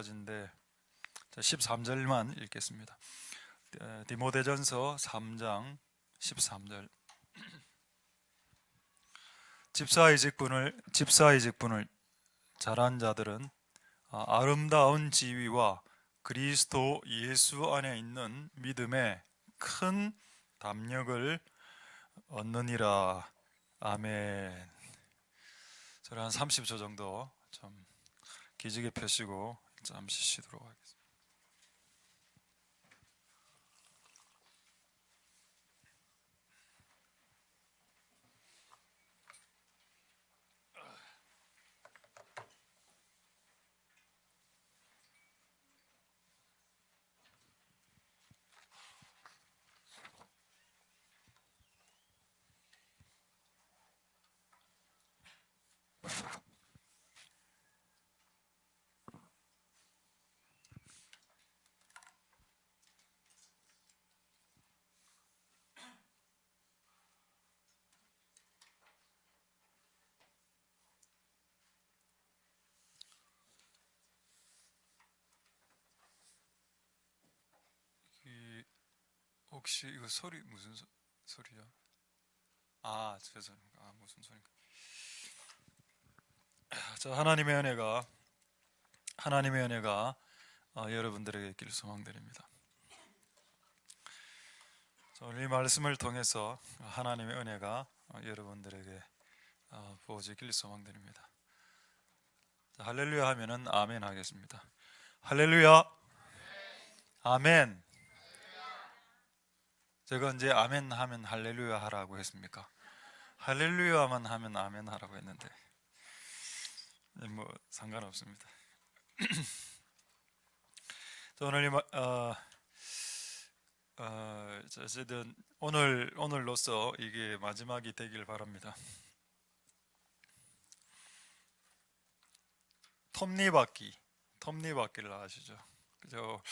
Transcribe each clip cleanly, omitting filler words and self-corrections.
13절까지인데 13절만 읽겠습니다. 디모데전서 3장 13절. 집사의 직분을 잘한 자들은 아름다운 지위와 그리스도 예수 안에 있는 믿음의 큰 담력을 얻느니라. 아멘. 저를 한 30초 정도 좀 기지개 펴시고 잠시 쉬도록 하겠습니다. 혹시 이거 소리 무슨 소리야? 죄송합니다. 무슨 소리인가? 자, 하나님의 은혜가 여러분들에게 있기를 소망드립니다. 오늘 이 말씀을 통해서 하나님의 은혜가 여러분들에게 부어지길 소망드립니다. 자, 할렐루야 하면은 아멘 하겠습니다. 할렐루야, 아멘. 제가 언제 아멘 하면 할렐루야 하라고 했습니까? 할렐루야만 하면 아멘 하라고 했는데 뭐 상관없습니다. 오늘 어쨌든 오늘로써 이게 마지막이 되길 바랍니다. 톱니바퀴를 아시죠? 그죠?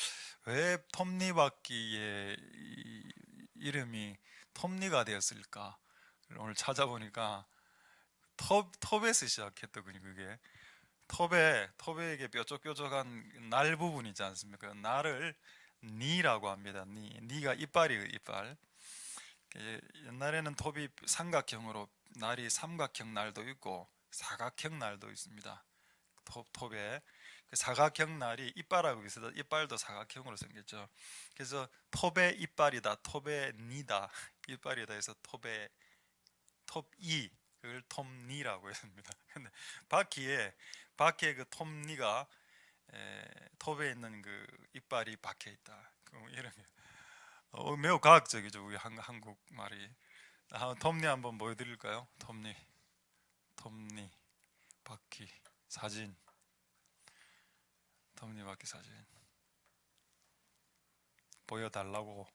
왜 톱니바퀴의 이름이 톱니가 되었을까? 오늘 찾아보니까 톱에서 시작했더군요. 그게 톱에 이게 뾰족뾰족한 날 부분 있지 않습니까? 날을 니라고 합니다. 니가 이빨이에요, 이빨. 옛날에는 톱이 삼각형으로 날이 삼각형 날도 있고 사각형 날도 있습니다. 톱에 그 사각형 날이 이빨하고 비슷하다. 이빨도 사각형으로 생겼죠. 그래서 톱의 이빨이다, 톱의 니다, 이빨이다 해서 톱이 그걸 톱니라고 했습니다. 근데 바퀴에 그 톱니가 톱에 있는 그 이빨이 박혀 있다. 이런 매우 과학적이죠. 우리 한국 말이. 톱니 한번 보여드릴까요? 톱니 바퀴 사진. 톱니 바퀴 사진 보여달라고.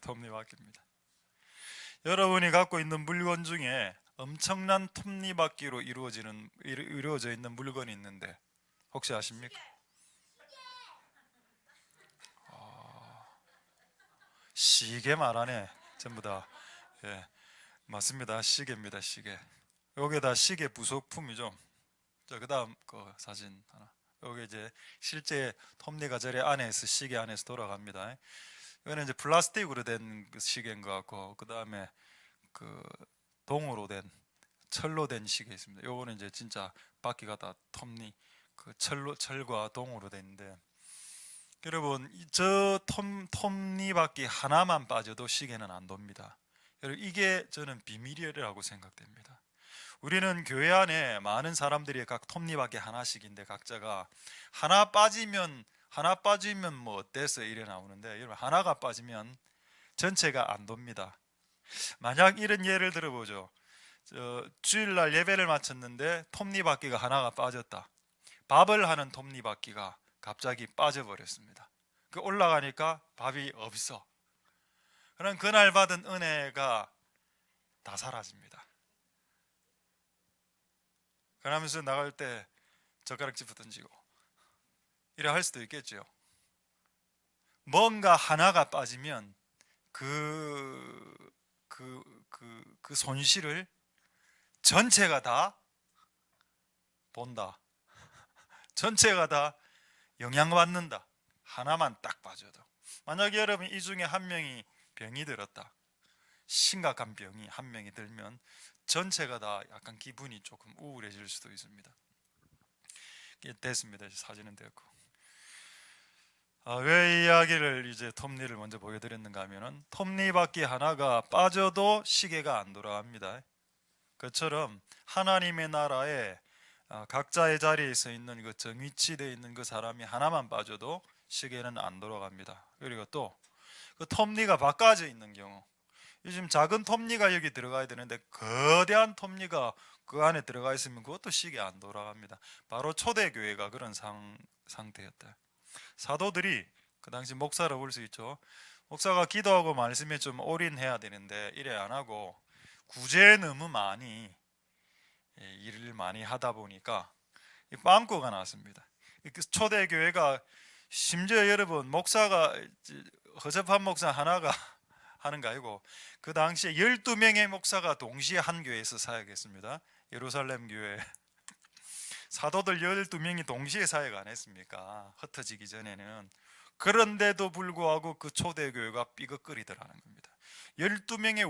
톱니 바퀴입니다. 여러분이 갖고 있는 물건 중에 엄청난 톱니바퀴로 이루어져 있는 물건이 있는데 혹시 아십니까? 시계 말하네. 전부 다. 예, 맞습니다. 시계입니다. 시계. 여기 다 시계 부속품이죠. 자, 그 다음 그 사진 하나. 여기 이제 실제 톱니가 저리 안에서 시계 안에서 돌아갑니다. 이거는 이제 플라스틱으로 된 그 시계인 것 같고, 그 다음에 그 동으로 된 철로 된 시계 있습니다. 요거는 이제 진짜 바퀴가 다 톱니 그 철과 동으로 되는데, 여러분 저 톱니 바퀴 하나만 빠져도 시계는 안 돕니다. 여러분 이게 저는 비밀이라고 생각됩니다. 우리는 교회 안에 많은 사람들이 각 톱니바퀴 하나씩인데 각자가 하나 빠지면 뭐 어때서 이래 나오는데, 여러분 하나가 빠지면 전체가 안 돕니다. 만약 이런 예를 들어보죠. 주일날 예배를 마쳤는데 톱니바퀴가 하나가 빠졌다. 밥을 하는 톱니바퀴가 갑자기 빠져버렸습니다. 그 올라가니까 밥이 없어. 그럼 그날 받은 은혜가 다 사라집니다. 그러면서 나갈 때 젓가락 짚어 던지고 이래 할 수도 있겠죠. 뭔가 하나가 빠지면 그 손실을 전체가 다 본다. 전체가 다 영향받는다. 하나만 딱 빠져도. 만약에 여러분 이 중에 한 명이 병이 들었다, 심각한 병이 한 명이 들면 전체가 다 약간 기분이 조금 우울해질 수도 있습니다. 됐습니다. 사진은 됐고. 왜 이 이야기를 이제 톱니를 먼저 보여드렸는가 하면은, 톱니바퀴 하나가 빠져도 시계가 안 돌아갑니다. 그처럼 하나님의 나라에 각자의 자리에 서 있는 그 정위치되어 있는 그 사람이 하나만 빠져도 시계는 안 돌아갑니다. 그리고 또 그 톱니가 바꿔져 있는 경우, 요즘 작은 톱니가 여기 들어가야 되는데 거대한 톱니가 그 안에 들어가 있으면 그것도 시계 안 돌아갑니다. 바로 초대교회가 그런 상태였다. 사도들이 그 당시 목사를 볼 수 있죠. 목사가 기도하고 말씀에 좀 올인해야 되는데 이래 안 하고 구제에 너무 많이 일을 많이 하다 보니까 빵꾸가 났습니다. 초대교회가 심지어 여러분, 목사가 허접한 목사 하나가 하는 거 아니고 그 당시에 12명의 목사가 동시에 한 교회에서 사역했습니다. 예루살렘 교회. 사도들 12명이 동시에 사역 안 했습니까? 흩어지기 전에는. 그런데도 불구하고 그 초대교회가 삐걱거리더라는 겁니다. 12명의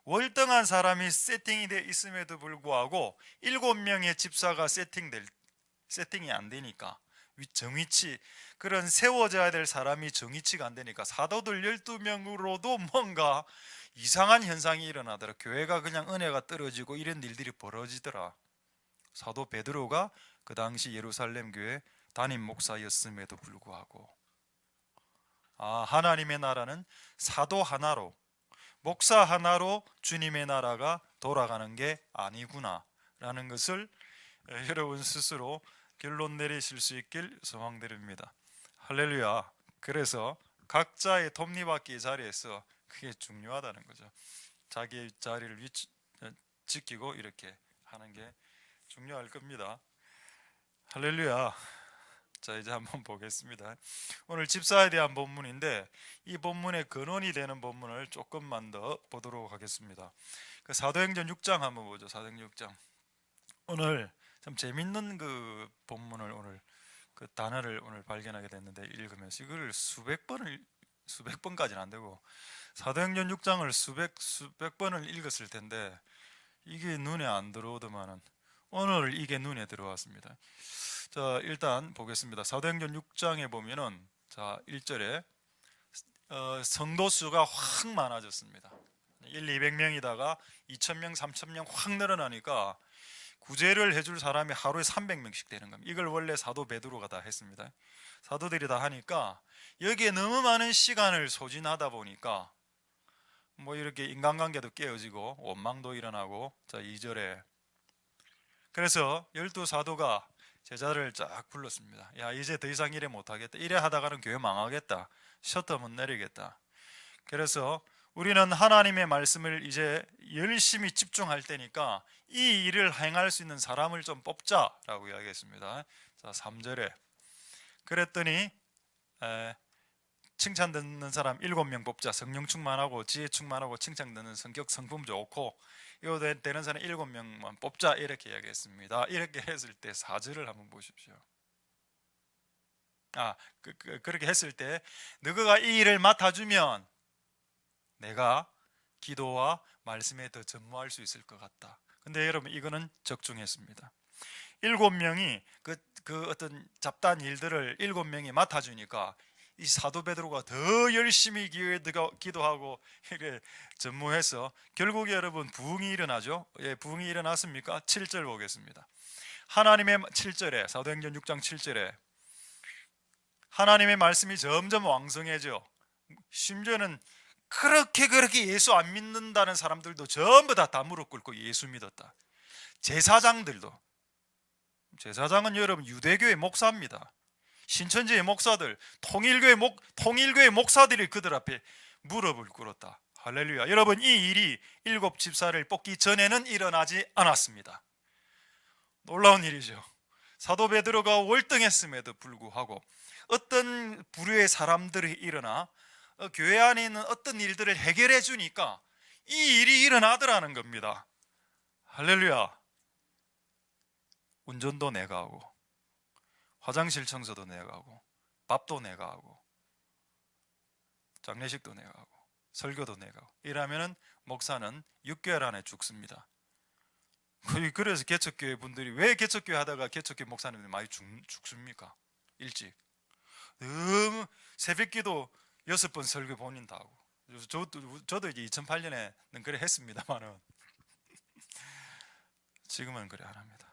월등한 사람이 세팅이 돼 있음에도 불구하고 7명의 집사가 세팅이 안 되니까, 정위치, 그런 세워져야 될 사람이 정위치가 안 되니까 사도들 12명으로도 뭔가 이상한 현상이 일어나더라. 교회가 그냥 은혜가 떨어지고 이런 일들이 벌어지더라. 사도 베드로가 그 당시 예루살렘 교회 담임 목사였음에도 불구하고, 하나님의 나라는 사도 하나로, 목사 하나로 주님의 나라가 돌아가는 게 아니구나 라는 것을 여러분 스스로 결론 내리실 수 있길 소망드립니다. 할렐루야. 그래서 각자의 톱니바퀴 자리에서 그게 중요하다는 거죠. 자기의 자리를 지키고 이렇게 하는 게 중요할 겁니다. 할렐루야. 자, 이제 한번 보겠습니다. 오늘 집사에 대한 본문인데, 이 본문의 근원이 되는 본문을 조금만 더 보도록 하겠습니다. 그 사도행전 6장 한번 보죠. 사도행전 6장. 오늘 참 재밌는 그 본문을, 오늘 그 단어를 오늘 발견하게 됐는데, 읽으면서 이걸 수백 번까지는 안 되고 사도행전 6장을 수백 번을 읽었을 텐데 이게 눈에 안 들어오더만은 오늘 이게 눈에 들어왔습니다. 자, 일단 보겠습니다. 사도행전 6장에 보면은, 자, 1절에 성도 수가 확 많아졌습니다. 200명이다가 2000명, 3000명 확 늘어나니까 구제를 해줄 사람이 하루에 300명씩 되는 겁니다. 이걸 원래 사도 베드로가 다 했습니다. 사도들이 다 하니까 여기에 너무 많은 시간을 소진하다 보니까 뭐 이렇게 인간관계도 깨어지고 원망도 일어나고. 자, 2절에 그래서 12사도가 제자를 쫙 불렀습니다. 야, 이제 더 이상 이래 못하겠다. 이래 하다가는 교회 망하겠다. 셔터문 내리겠다. 그래서 우리는 하나님의 말씀을 이제 열심히 집중할 때니까 이 일을 행할 수 있는 사람을 좀 뽑자라고 이야기했습니다. 자, 3절에 그랬더니 칭찬 듣는 사람 7명 뽑자. 성령 충만하고 지혜 충만하고 칭찬 듣는 성격 성품 좋고 이거 되는 사람 7명만 뽑자, 이렇게 이야기했습니다. 이렇게 했을 때 4절을 한번 보십시오. 그렇게 했을 때 너가 이 일을 맡아주면 내가 기도와 말씀에 더 전무할 수 있을 것 같다. 근데 여러분, 이거는 적중했습니다. 7명이 그 어떤 잡다한 일들을 7명이 맡아주니까 이 사도 베드로가 더 열심히 기도하고 이렇게 전무해서 결국에 여러분 부흥이 일어나죠. 예, 부흥이 일어났습니까? 7절 보겠습니다. 하나님의 7절에, 사도행전 6장 7절에 하나님의 말씀이 점점 왕성해져. 심지어는 그렇게 예수 안 믿는다는 사람들도 전부 다 무릎 꿇고 예수 믿었다. 제사장들도. 제사장은 여러분 유대교의 목사입니다. 신천지의 목사들, 통일교의 목사들이 그들 앞에 무릎을 꿇었다. 할렐루야. 여러분, 이 일이 7 집사를 뽑기 전에는 일어나지 않았습니다. 놀라운 일이죠. 사도 베드로가 월등했음에도 불구하고 어떤 부류의 사람들이 일어나 교회 안에 있는 어떤 일들을 해결해 주니까 이 일이 일어나더라는 겁니다. 할렐루야. 운전도 내가 하고 화장실 청소도 내가 하고, 밥도 내가 하고, 장례식도 내가 하고, 설교도 내가 하고. 이러면은 목사는 6개월 안에 죽습니다. 그래서 개척교회 분들이 왜 개척교회 하다가 개척교회 목사님들이 많이 죽습니까? 일찍. 너무 새벽기도 6번 설교 본인 다 하고. 저도 이제 2008년에는 그래 했습니다만은 지금은 그래 안 합니다.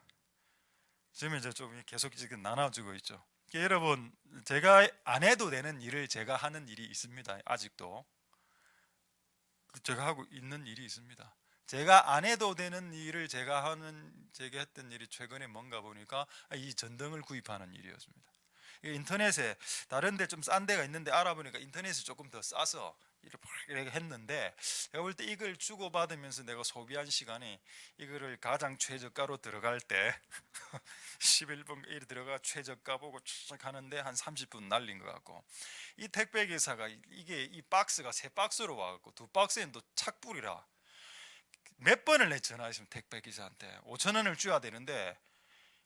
지금 이제 좀 계속 지금 나눠지고 있죠. 여러분, 제가 안 해도 되는 일을 제가 하는 일이 있습니다. 아직도 제가 하고 있는 일이 있습니다. 제가 안 해도 되는 일을 제가 했던 일이 최근에 뭔가 보니까 이 전등을 구입하는 일이었습니다. 인터넷에 다른 데 좀 싼 데가 있는데 알아보니까 인터넷이 조금 더 싸서 이렇게 했는데, 제가 볼 때 이걸 주고받으면서 내가 소비한 시간이, 이거를 가장 최저가로 들어갈 때 11분 이렇게 들어가 최저가 보고 쭉 하는데 한 30분 날린 것 같고, 이 택배 기사가 이 박스가 3박스로 와갖고 2박스엔 또 착불이라 몇 번을 내 전화했으면 택배 기사한테 5,000원을 줘야 되는데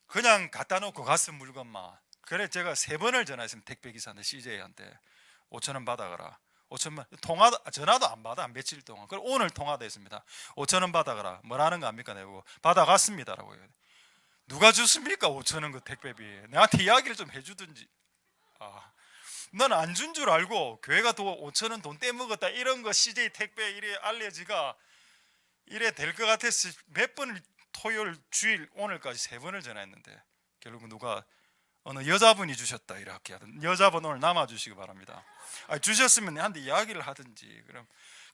그냥 갖다 놓고 갔은 물건만. 그래 제가 3번을 전화했으면 택배 기사한테, CJ한테 5,000원 받아가라. 5천만 전화도 안 받아 며칠 동안. 그럼 오늘 통화도 했습니다. 5,000원 받아가라. 뭐라는 거 압니까? 내고 받아갔습니다라고 해요. 누가 줬습니까? 5,000원 그 택배비. 내한테 이야기를 좀 해주든지. 난 안 준 줄 알고 교회가 또 5,000원 돈 떼먹었다 이런 거 CJ 택배 이래 알려지가 이래 될 것 같아서 몇 번을 토요일 주일 오늘까지 3번을 전화했는데 결국 누가 어느 여자분이 주셨다 이렇게 하던, 여자분 오늘 남아 주시기 바랍니다. 주셨으면 내한테 이야기를 하든지.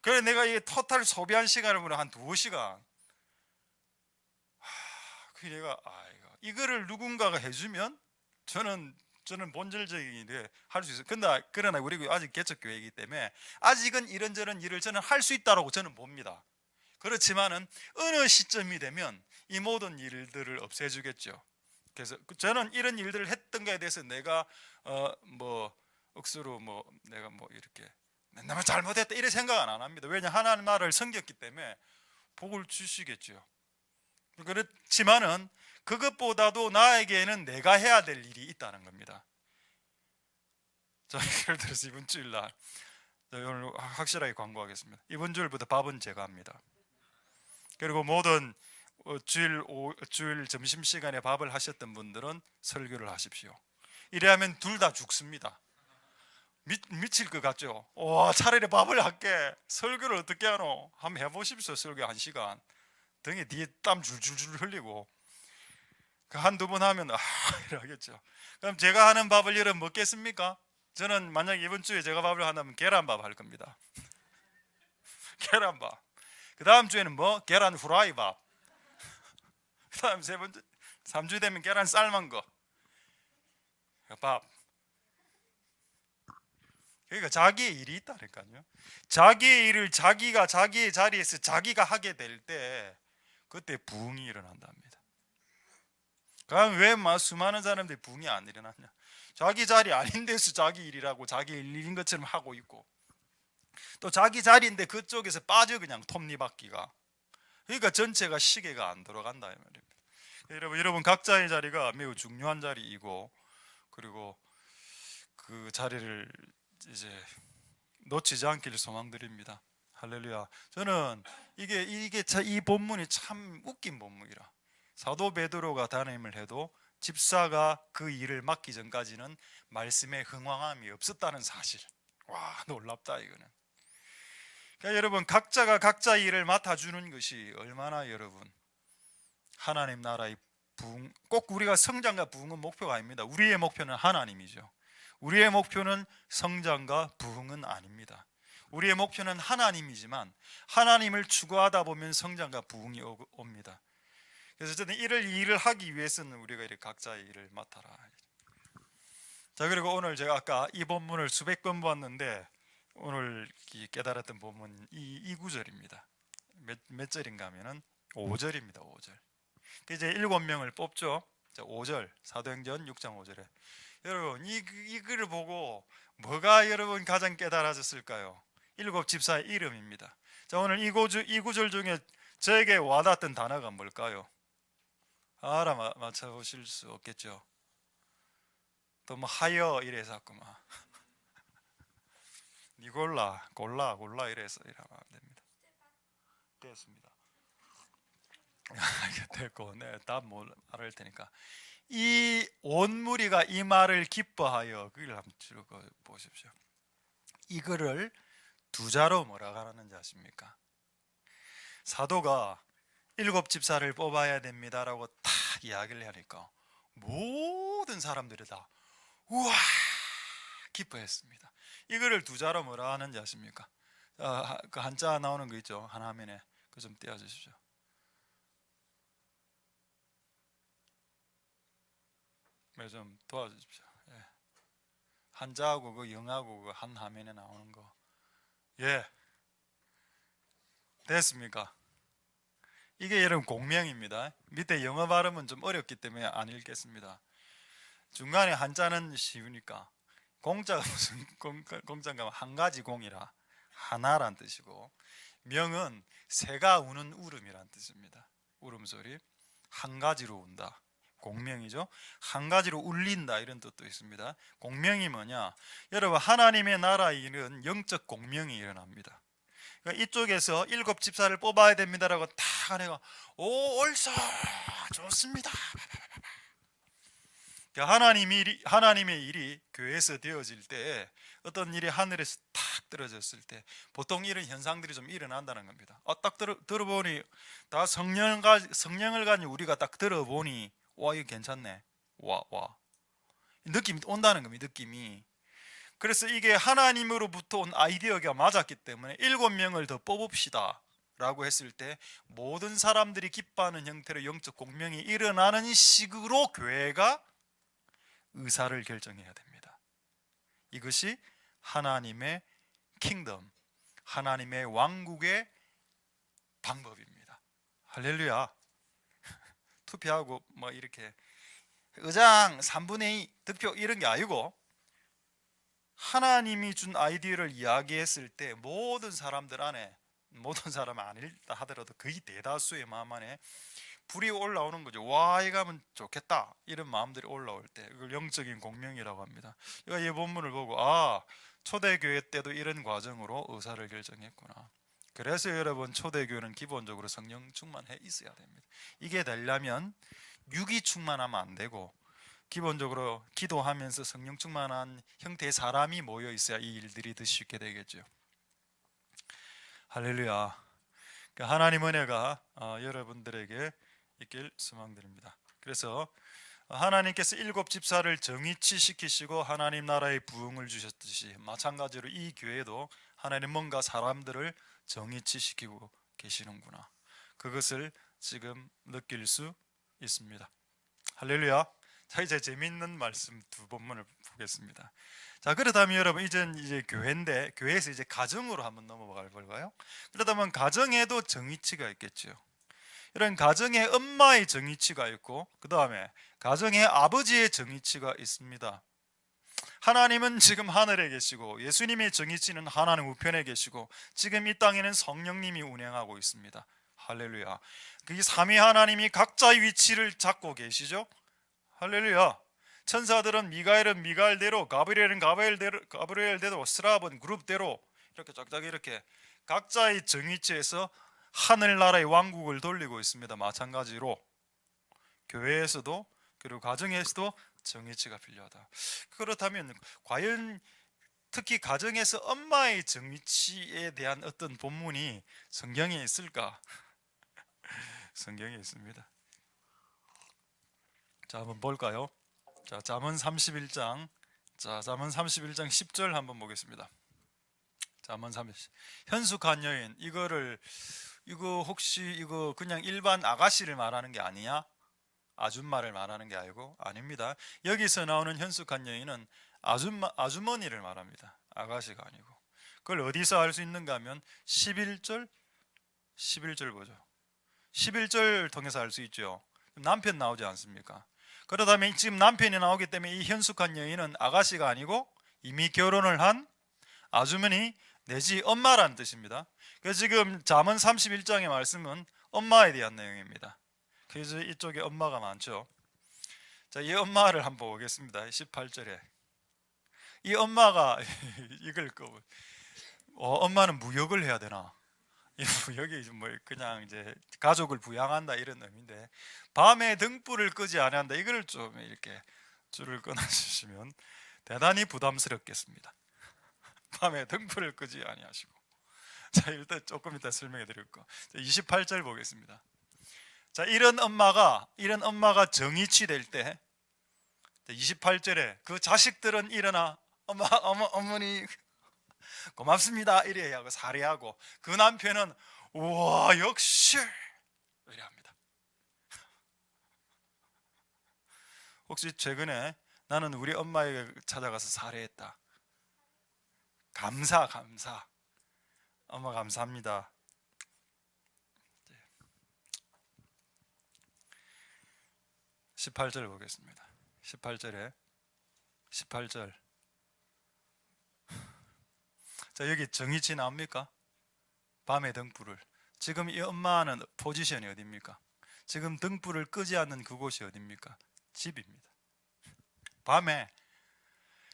그래 내가 이 토탈 소비한 시간을 보면 한 2시간. 그 내가 이거를 누군가가 해주면 저는 본질적인 일을 할 수 있어요. 그러나 우리 아직 개척교회이기 때문에 아직은 이런저런 일을 저는 할 수 있다고 저는 봅니다. 그렇지만은 어느 시점이 되면 이 모든 일들을 없애주겠죠. 그래서 저는 이런 일들을 했던 거에 대해서 내가 억수로 내가 이렇게 나만 잘못했다 이런 생각은 안 합니다. 왜냐, 하나님 나라를 섬겼기 때문에 복을 주시겠죠. 그렇지만은 그것보다도 나에게는 내가 해야 될 일이 있다는 겁니다. 자, 예를 들어서 이번 주일날 오늘 확실하게 광고하겠습니다. 이번 주일부터 밥은 제가 합니다. 그리고 모든 주일 점심시간에 밥을 하셨던 분들은 설교를 하십시오. 이래하면 둘 다 죽습니다. 미칠 것 같죠? 와, 차라리 밥을 할게. 설교를 어떻게 하노? 한번 해보십시오. 설교 1시간 등에 뒤에 땀 줄줄줄 흘리고 한두 번 하면 이러겠죠. 그럼 제가 하는 밥을 여러분 먹겠습니까? 저는 만약에 이번 주에 제가 밥을 한다면 계란밥 할 겁니다. 계란밥. 그 다음 주에는 계란 후라이 밥. 그 다음 3주 되면 계란 삶은 거 밥. 그러니까 자기의 일이 있다니까요. 자기의 일을 자기가 자기의 자리에서 자기가 하게 될 때 그때 부흥이 일어난답니다. 그럼 왜 수많은 사람들이 부흥이 안 일어나냐? 자기 자리 아닌 데서 자기 일이라고 자기 일인 것처럼 하고 있고, 또 자기 자리인데 그쪽에서 빠져 그냥 톱니바퀴가. 그러니까 전체가 시계가 안 돌아간다 이 말입니다. 여러분 각자의 자리가 매우 중요한 자리이고, 그리고 그 자리를 이제 놓치지 않기를 소망드립니다. 할렐루야. 저는 이 본문이 참 웃긴 본문이라. 사도 베드로가 단임을 해도 집사가 그 일을 맡기 전까지는 말씀에 흥황함이 없었다는 사실. 와, 놀랍다 이거는. 그러니까 여러분 각자가 각자의 일을 맡아주는 것이 얼마나 여러분 하나님 나라의 부흥, 꼭 우리가 성장과 부흥은 목표가 아닙니다. 우리의 목표는 하나님이죠. 우리의 목표는 성장과 부흥은 아닙니다. 우리의 목표는 하나님이지만 하나님을 추구하다 보면 성장과 부흥이 옵니다. 그래서 저는 일을 하기 위해서는 우리가 이렇게 각자의 일을 맡아라. 자, 그리고 오늘 제가 아까 이 본문을 수백 번 보았는데 오늘 깨달았던 본문 이 구절입니다. 몇 절인가 하면은 5절입니다. 5절. 이제 7명을 뽑죠. 5절 사도행전 6장 5절에 여러분 이 글을 보고 뭐가 여러분 가장 깨달아졌을까요? 7 집사의 이름입니다. 자, 오늘 이 구절 중에 저에게 와닿았던 단어가 뭘까요? 맞춰보실 수 없겠죠. 또 뭐 하여 이래서 자꾸 막 니 골라 이래서 이러면 안 됩니다. 됐습니다. 이게 됐고, 네, 답 말할 테니까 이 온 무리가 이 말을 기뻐하여 그걸 한번 읽어 보십시오. 이거를 두 자로 뭐라 하는지 아십니까? 사도가 7집사를 뽑아야 됩니다라고 딱 이야기를 하니까 모든 사람들이 다 우와 기뻐했습니다. 이거를 두 자로 뭐라 하는지 아십니까? 그 한자 나오는 거 있죠, 하나 화면에. 그 좀 띄워주십시오. 네, 좀 도와주십시오. 예. 한자하고 그 영하고 그 한 화면에 나오는 거. 예, 됐습니까? 이게 여러분 공명입니다. 밑에 영어 발음은 좀 어렵기 때문에 안 읽겠습니다. 중간에 한자는 쉬우니까. 공자가 무슨 공자가 한 가지 공이라 하나란 뜻이고, 명은 새가 우는 울음이란 뜻입니다. 울음소리. 한 가지로 운다. 공명이죠. 한 가지로 울린다 이런 뜻도 있습니다. 공명이 뭐냐? 여러분, 하나님의 나라에 이른 영적 공명이 일어납니다. 그러니까 이쪽에서 7집사를 뽑아야 됩니다라고 딱 하네가 오 옳소 좋습니다. 하나님의 일이 교회에서 되어질 때, 어떤 일이 하늘에서 탁 떨어졌을 때 보통 이런 현상들이 좀 일어난다는 겁니다. 딱 들어보니 다 성령을 가진 우리가 딱 들어보니 와 이거 괜찮네, 와 느낌이 온다는 겁니다. 느낌이. 그래서 이게 하나님으로부터 온 아이디어가 맞았기 때문에 7명을 더 뽑읍시다 라고 했을 때 모든 사람들이 기뻐하는 형태로 영적 공명이 일어나는 식으로 교회가 의사를 결정해야 됩니다. 이것이 하나님의 킹덤, 하나님의 왕국의 방법입니다. 할렐루야. 투표하고 뭐 이렇게 의장 3분의 2 득표 이런 게 아니고, 하나님이 준 아이디어를 이야기했을 때 모든 사람들 안에, 모든 사람은 아니다 하더라도 거의 대다수의 마음 안에 불이 올라오는 거죠. 와 이거 하면 좋겠다 이런 마음들이 올라올 때 이걸 영적인 공명이라고 합니다. 이 본문을 보고 초대교회 때도 이런 과정으로 의사를 결정했구나. 그래서 여러분, 초대교회는 기본적으로 성령 충만해 있어야 됩니다. 이게 되려면 육이 충만하면 안 되고, 기본적으로 기도하면서 성령 충만한 형태의 사람이 모여 있어야 이 일들이 더 쉽게 되겠죠. 할렐루야. 하나님 은혜가 여러분들에게 있길 소망드립니다. 그래서 하나님께서 7집사를 정의치 시키시고 하나님 나라의 부흥을 주셨듯이, 마찬가지로 이 교회도 하나님 뭔가 사람들을 정의치 시키고 계시는구나, 그것을 지금 느낄 수 있습니다. 할렐루야. 자, 이제 재미있는 말씀 두 본문을 보겠습니다. 자, 그렇다면 여러분, 이제 교회인데 교회에서 이제 가정으로 한번 넘어가 볼까요? 그렇다면 가정에도 정의치가 있겠죠. 이런 가정의 엄마의 정의치가 있고, 그 다음에 가정의 아버지의 정의치가 있습니다. 하나님은 지금 하늘에 계시고, 예수님의 정의치는 하나님 우편에 계시고, 지금 이 땅에는 성령님이 운행하고 있습니다. 할렐루야. 그 삼위 하나님이 각자의 위치를 잡고 계시죠. 할렐루야. 천사들은 미가엘은 미가엘대로, 가브리엘은 가브리엘대로, 스랍은 그룹대로 이렇게 쫙쫙 이렇게 각자의 정위치에서 하늘나라의 왕국을 돌리고 있습니다. 마찬가지로 교회에서도, 그리고 가정에서도 정위치가 필요하다. 그렇다면 과연 특히 가정에서 엄마의 정위치에 대한 어떤 본문이 성경에 있을까? 성경에 있습니다. 자, 한번 볼까요? 자, 잠언 31장. 자, 잠언 31장 10절 한번 보겠습니다. 잠언 30. 현숙한 여인, 이거 혹시 이거 그냥 일반 아가씨를 말하는 게 아니냐? 아줌마를 말하는 게 아니고, 아닙니다. 여기서 나오는 현숙한 여인은 아주머니를 말합니다. 아가씨가 아니고. 그걸 어디서 알 수 있는가 하면 11절 보죠. 11절 통해서 알 수 있죠. 남편 나오지 않습니까? 그러다면 지금 남편이 나오기 때문에 이 현숙한 여인은 아가씨가 아니고 이미 결혼을 한 아주머니 내지 엄마라는 뜻입니다. 그래서 지금 잠언 31장의 말씀은 엄마에 대한 내용입니다. 그래서 이쪽에 엄마가 많죠. 자, 이 엄마를 한번 보겠습니다. 18절에 이 엄마가 이걸 엄마는 무역을 해야 되나? 이 무역이 뭐 그냥 이제 가족을 부양한다 이런 의미인데, 밤에 등불을 끄지 아니한다, 이걸 좀 이렇게 줄을 끊어주시면 대단히 부담스럽겠습니다. 밤에 등불을 끄지 아니하시고. 자, 일단 조금 이따 설명해 드릴 거. 28절 보겠습니다. 자, 이런 엄마가 정이치 될 때, 28절에 그 자식들은 일어나 어머니 고맙습니다 이래 하고 살해하고, 그 남편은 우와 역시 이래 합니다. 혹시 최근에 나는 우리 엄마에게 찾아가서 살해했다, 감사 엄마 감사합니다. 18절 보겠습니다. 18절 자, 여기 정의치 나옵니까? 밤에 등불을. 지금 이 엄마는 포지션이 어디입니까? 지금 등불을 끄지 않는 그곳이 어디입니까? 집입니다. 밤에,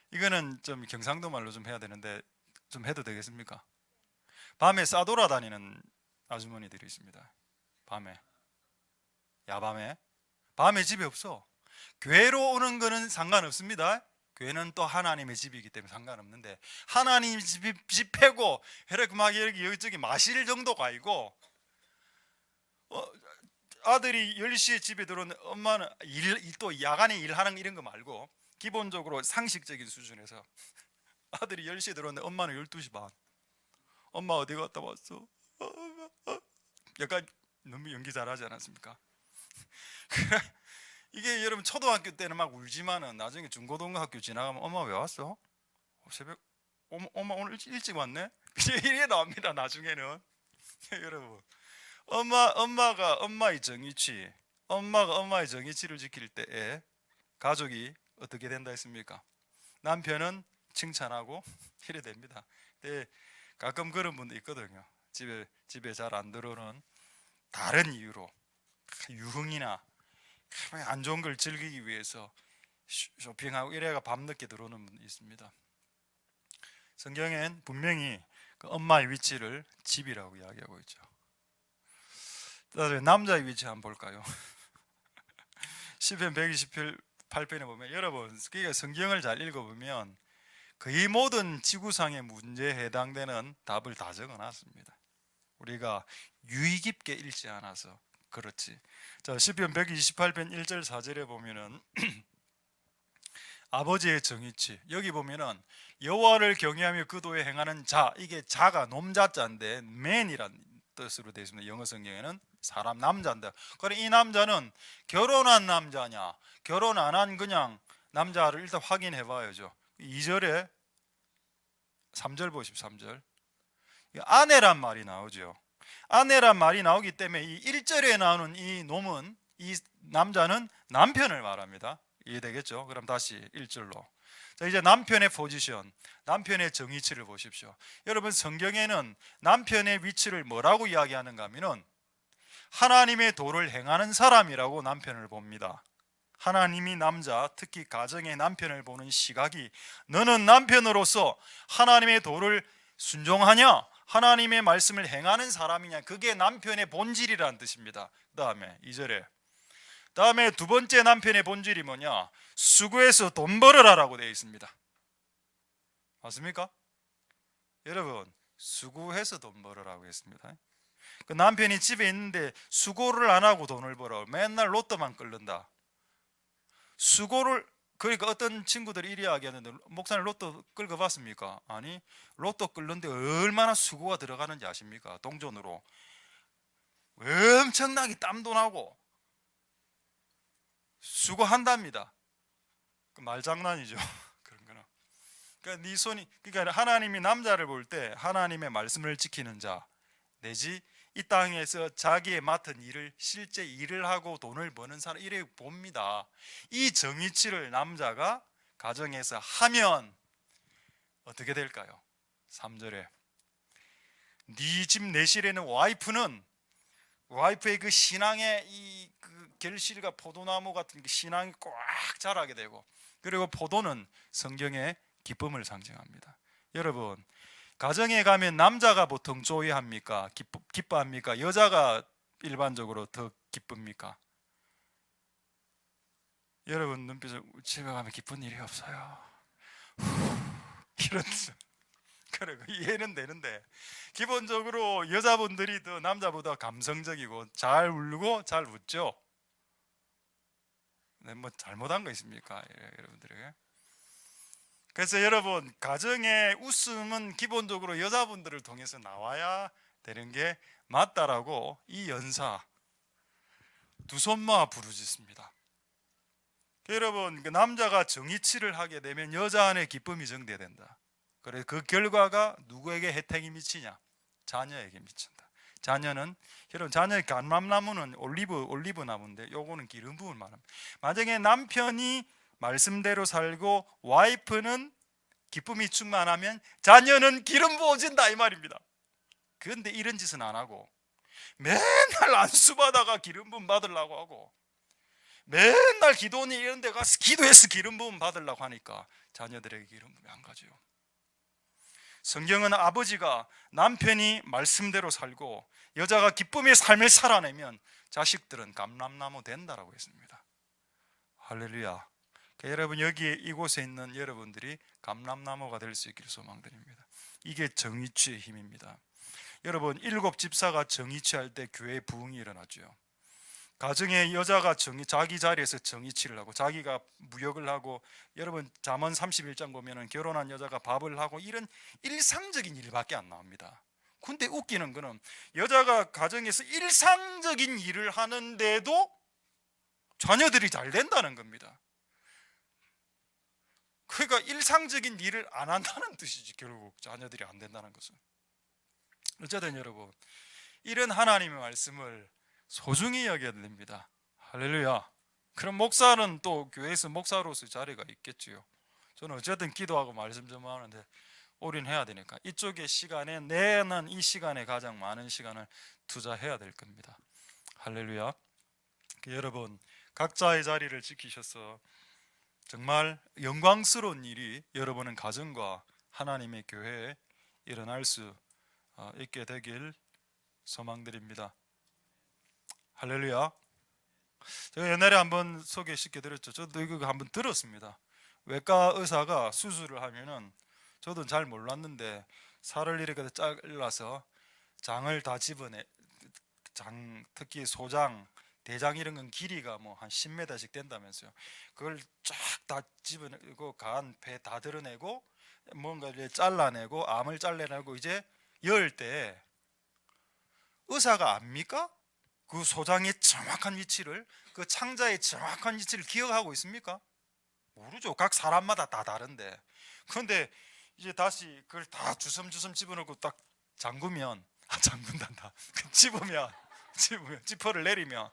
이거는 좀 경상도 말로 좀 해야 되는데 좀 해도 되겠습니까? 밤에 싸돌아다니는 아주머니들이 있습니다. 밤에, 야밤에, 밤에 집에 없어. 교회로 오는 거는 상관없습니다. 교회는 또 하나님의 집이기 때문에 상관없는데, 하나님 집 패고 이렇게 막 여기저기 마실 정도가 아니고, 아들이 10시에 집에 들어오는, 엄마는 또 야간에 일하는 이런 거 말고 기본적으로 상식적인 수준에서 아들이 10시에 들어오는데 엄마는 12시 반. 엄마 어디 갔다 왔어? 약간 너무 연기 잘하지 않았습니까? 이게 여러분 초등학교 때는 막 울지만은 나중에 중고등학교 지나가면 엄마 왜 왔어? 새벽 엄마 오늘 일찍 왔네? 이게 나옵니다. 나중에는 여러분, 엄마가 엄마의 정의치를 지킬 때에 가족이 어떻게 된다 했습니까? 남편은 칭찬하고 이래 됩니다. 근데 가끔 그런 분도 있거든요. 집에 잘 안 들어오는 다른 이유로, 유흥이나 안 좋은 걸 즐기기 위해서 쇼핑하고 이래가 밤늦게 들어오는 분이 있습니다. 성경엔 분명히 그 엄마의 위치를 집이라고 이야기하고 있죠. 남자의 위치 한번 볼까요? 시편 128편에 보면, 여러분 성경을 잘 읽어보면 거의 모든 지구상의 문제에 해당되는 답을 다 적어놨습니다. 우리가 유의 깊게 읽지 않아서 그렇지. 자, 시편 128편 1절 4절에 보면은 아버지의 정의치, 여기 보면은 여호와를 경외하며 그 도에 행하는 자, 이게 자가 놈자자인데 man이란 뜻으로 되어 있습니다. 영어 성경에는 사람 남자인데, 그래 이 남자는 결혼한 남자냐, 결혼 안 한 그냥 남자를 일단 확인해 봐야죠. 2절에 3절 보십시오. 3절 아내란 말이 나오죠. 아내란 말이 나오기 때문에 이 1절에 나오는 이 놈은, 이 남자는 남편을 말합니다. 이해되겠죠? 그럼 다시 1절로. 자, 이제 남편의 포지션, 남편의 정의치를 보십시오. 여러분 성경에는 남편의 위치를 뭐라고 이야기하는가 하면은 하나님의 도를 행하는 사람이라고 남편을 봅니다. 하나님이 남자, 특히 가정의 남편을 보는 시각이, 너는 남편으로서 하나님의 도를 순종하냐, 하나님의 말씀을 행하는 사람이냐, 그게 남편의 본질이라는 뜻입니다. 그 다음에 2절에, 다음에 두 번째 남편의 본질이 뭐냐, 수고해서 돈 벌으라라고 되어 있습니다. 맞습니까? 여러분, 수고해서 돈 벌으라고 했습니다. 그 남편이 집에 있는데 수고를 안 하고 돈을 벌어, 맨날 로또만 끓는다. 수고를, 그러니까 어떤 친구들이 이래 이야기하는데, 목사님 로또 긁어봤습니까? 아니, 로또 끓는데 얼마나 수고가 들어가는지 아십니까? 동전으로 엄청나게 땀도 나고 수고한답니다. 그 말장난이죠. 그런 거는. 그러니까 네 손이, 그러니까 하나님이 남자를 볼 때 하나님의 말씀을 지키는 자, 내지 이 땅에서 자기의 맡은 일을 실제 일을 하고 돈을 버는 사람, 이래 봅니다. 이 정의치를 남자가 가정에서 하면 어떻게 될까요? 3절에 네 집 내실에는 와이프의 그 신앙의 그 그 결실과 포도나무 같은 그 신앙이 꽉 자라게 되고, 그리고 포도는 성경의 기쁨을 상징합니다. 여러분, 가정에 가면 남자가 보통 조회합니까? 기뻐합니까? 여자가 일반적으로 더 기쁩니까? 여러분 눈빛을, 집에 가면 기쁜 일이 없어요. 이런, 그래, 이해는 되는데 기본적으로 여자분들이 더 남자보다 감성적이고 잘 울고 잘 웃죠. 네, 뭐 잘못한 거 있습니까, 여러분들에게? 그래서 여러분, 가정의 웃음은 기본적으로 여자분들을 통해서 나와야 되는 게 맞다라고 이 연사 두 손 모아 부르짖습니다. 여러분, 그 남자가 정의치를 하게 되면 여자 안에 기쁨이 증대된다. 그래, 그 결과가 누구에게 혜택이 미치냐? 자녀에게 미친다. 자녀는, 여러분, 자녀의 감람나무는 올리브 나무인데 요거는 기름 부음을 말합니다. 만약에 남편이 말씀대로 살고 와이프는 기쁨이 충만하면 자녀는 기름 부어진다 이 말입니다. 그런데 이런 짓은 안 하고 맨날 안수받아가 기름 부음 받으려고 하고 맨날 기도원이 이런 데 가서 기도해서 기름 부음 받으려고 하니까 자녀들에게 기름 부음이 안 가죠. 성경은 아버지가 남편이 말씀대로 살고 여자가 기쁨의 삶을 살아내면 자식들은 감람나무 된다라고 했습니다. 할렐루야. 여러분, 여기 이곳에 있는 여러분들이 감람나무가 될 수 있기를 소망드립니다. 이게 정의치의 힘입니다. 여러분, 7 집사가 정의치할 때 교회에 부흥이 일어나죠. 가정의 여자가 자기 자리에서 정의치를 하고 자기가 무역을 하고, 여러분 잠언 31장 보면은 결혼한 여자가 밥을 하고 이런 일상적인 일밖에 안 나옵니다. 근데 웃기는 거는 여자가 가정에서 일상적인 일을 하는데도 자녀들이 잘 된다는 겁니다. 그러니까 일상적인 일을 안 한다는 뜻이지, 결국 자녀들이 안 된다는 것은. 어쨌든 여러분, 이런 하나님의 말씀을 소중히 여겨야 됩니다. 할렐루야. 그럼 목사는 또 교회에서 목사로서 자리가 있겠지요. 저는 어쨌든 기도하고 말씀 좀 하는데 올인해야 되니까 이쪽의 시간에, 내는 이 시간에 가장 많은 시간을 투자해야 될 겁니다. 할렐루야. 여러분, 각자의 자리를 지키셔서 정말 영광스러운 일이 여러분은 가정과 하나님의 교회에 일어날 수 있게 되길 소망드립니다. 할렐루야. 제가 옛날에 한번 소개시켜 드렸죠. 저도 이거 한번 들었습니다. 외과 의사가 수술을 하면은, 저도 잘 몰랐는데 살을 이렇게 잘라서 장을 다 집어내, 특히 소장, 대장 이런 건 길이가 뭐 한 10m씩 된다면서요. 그걸 쫙 다 집어내고 간, 배 다 드러내고 뭔가 이제 잘라내고 암을 잘라내고 이제 열 때 의사가 압니까? 그 소장의 정확한 위치를, 그 창자의 정확한 위치를 기억하고 있습니까? 모르죠. 각 사람마다 다 다른데. 그런데 이제 다시 그걸 다 주섬주섬 집어넣고 딱 잠그면, 잠근단다. 집으면 지퍼를 내리면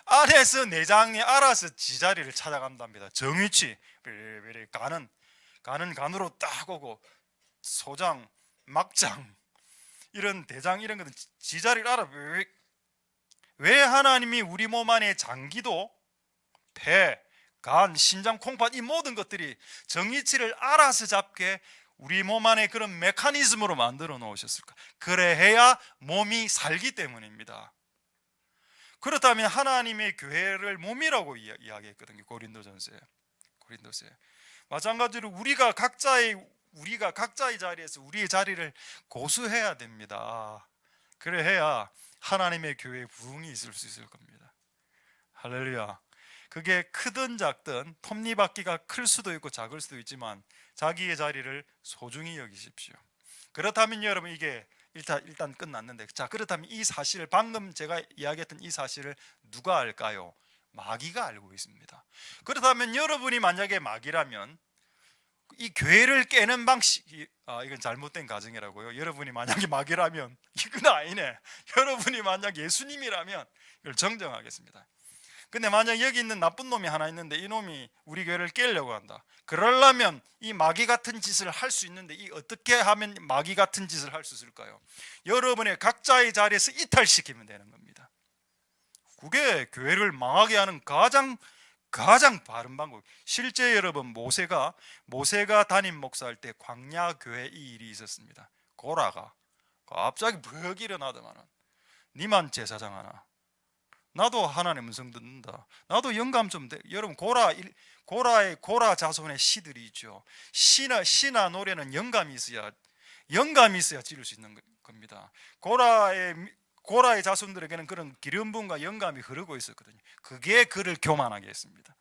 안에서 내장이 알아서 지자리를 찾아간답니다. 정위치, 가는 간으로 딱 오고, 소장, 막장, 이런 대장 이런 것은 지자리를 알아. 왜 하나님이 우리 몸 안에 장기도, 폐, 간, 신장, 콩팥 이 모든 것들이 정위치를 알아서 잡게 우리 몸 안에 그런 메커니즘으로 만들어 놓으셨을까? 그래야 몸이 살기 때문입니다. 그렇다면 하나님의 교회를 몸이라고 이야기했거든요. 고린도전서에. 마찬가지로 우리가 각자의 자리에서 우리의 자리를 고수해야 됩니다. 그래야 하나님의 교회에 부흥이 있을 수 있을 겁니다. 할렐루야. 그게 크든 작든 톱니바퀴가 클 수도 있고 작을 수도 있지만 자기의 자리를 소중히 여기십시오. 그렇다면 여러분, 이게 일단 끝났는데, 자, 그렇다면 이 사실을, 방금 제가 이야기했던 이 사실을 누가 알까요? 마귀가 알고 있습니다. 그렇다면 여러분이 만약에 마귀라면 이 교회를 깨는 방식이, 이건 잘못된 가정이라고요. 여러분이 만약에 마귀라면 이건 아니네. 여러분이 만약 예수님이라면 이걸 정정하겠습니다. 근데 만약 여기 있는 나쁜 놈이 하나 있는데 이 놈이 우리 교회를 깨려고 한다. 그러려면 이 마귀 같은 짓을 할 수 있는데, 이 어떻게 하면 마귀 같은 짓을 할 수 있을까요? 여러분의 각자의 자리에서 이탈시키면 되는 겁니다. 그게 교회를 망하게 하는 가장 바른 방법. 실제 여러분 모세가 담임 목사할 때 광야 교회 이 일이 있었습니다. 고라가 갑자기 벽 일어나더만은 니만 제사장 하나, 나도 하나님 음성 듣는다, 나도 영감 좀 돼. 여러분 고라 자손의 시들이 있죠. 시나 노래는 영감이 있어야 지를 수 있는 겁니다. 고라의 자손들에게는 그런 기름 부음과 영감이 흐르고 있었거든요. 그게 그를 교만하게 했습니다.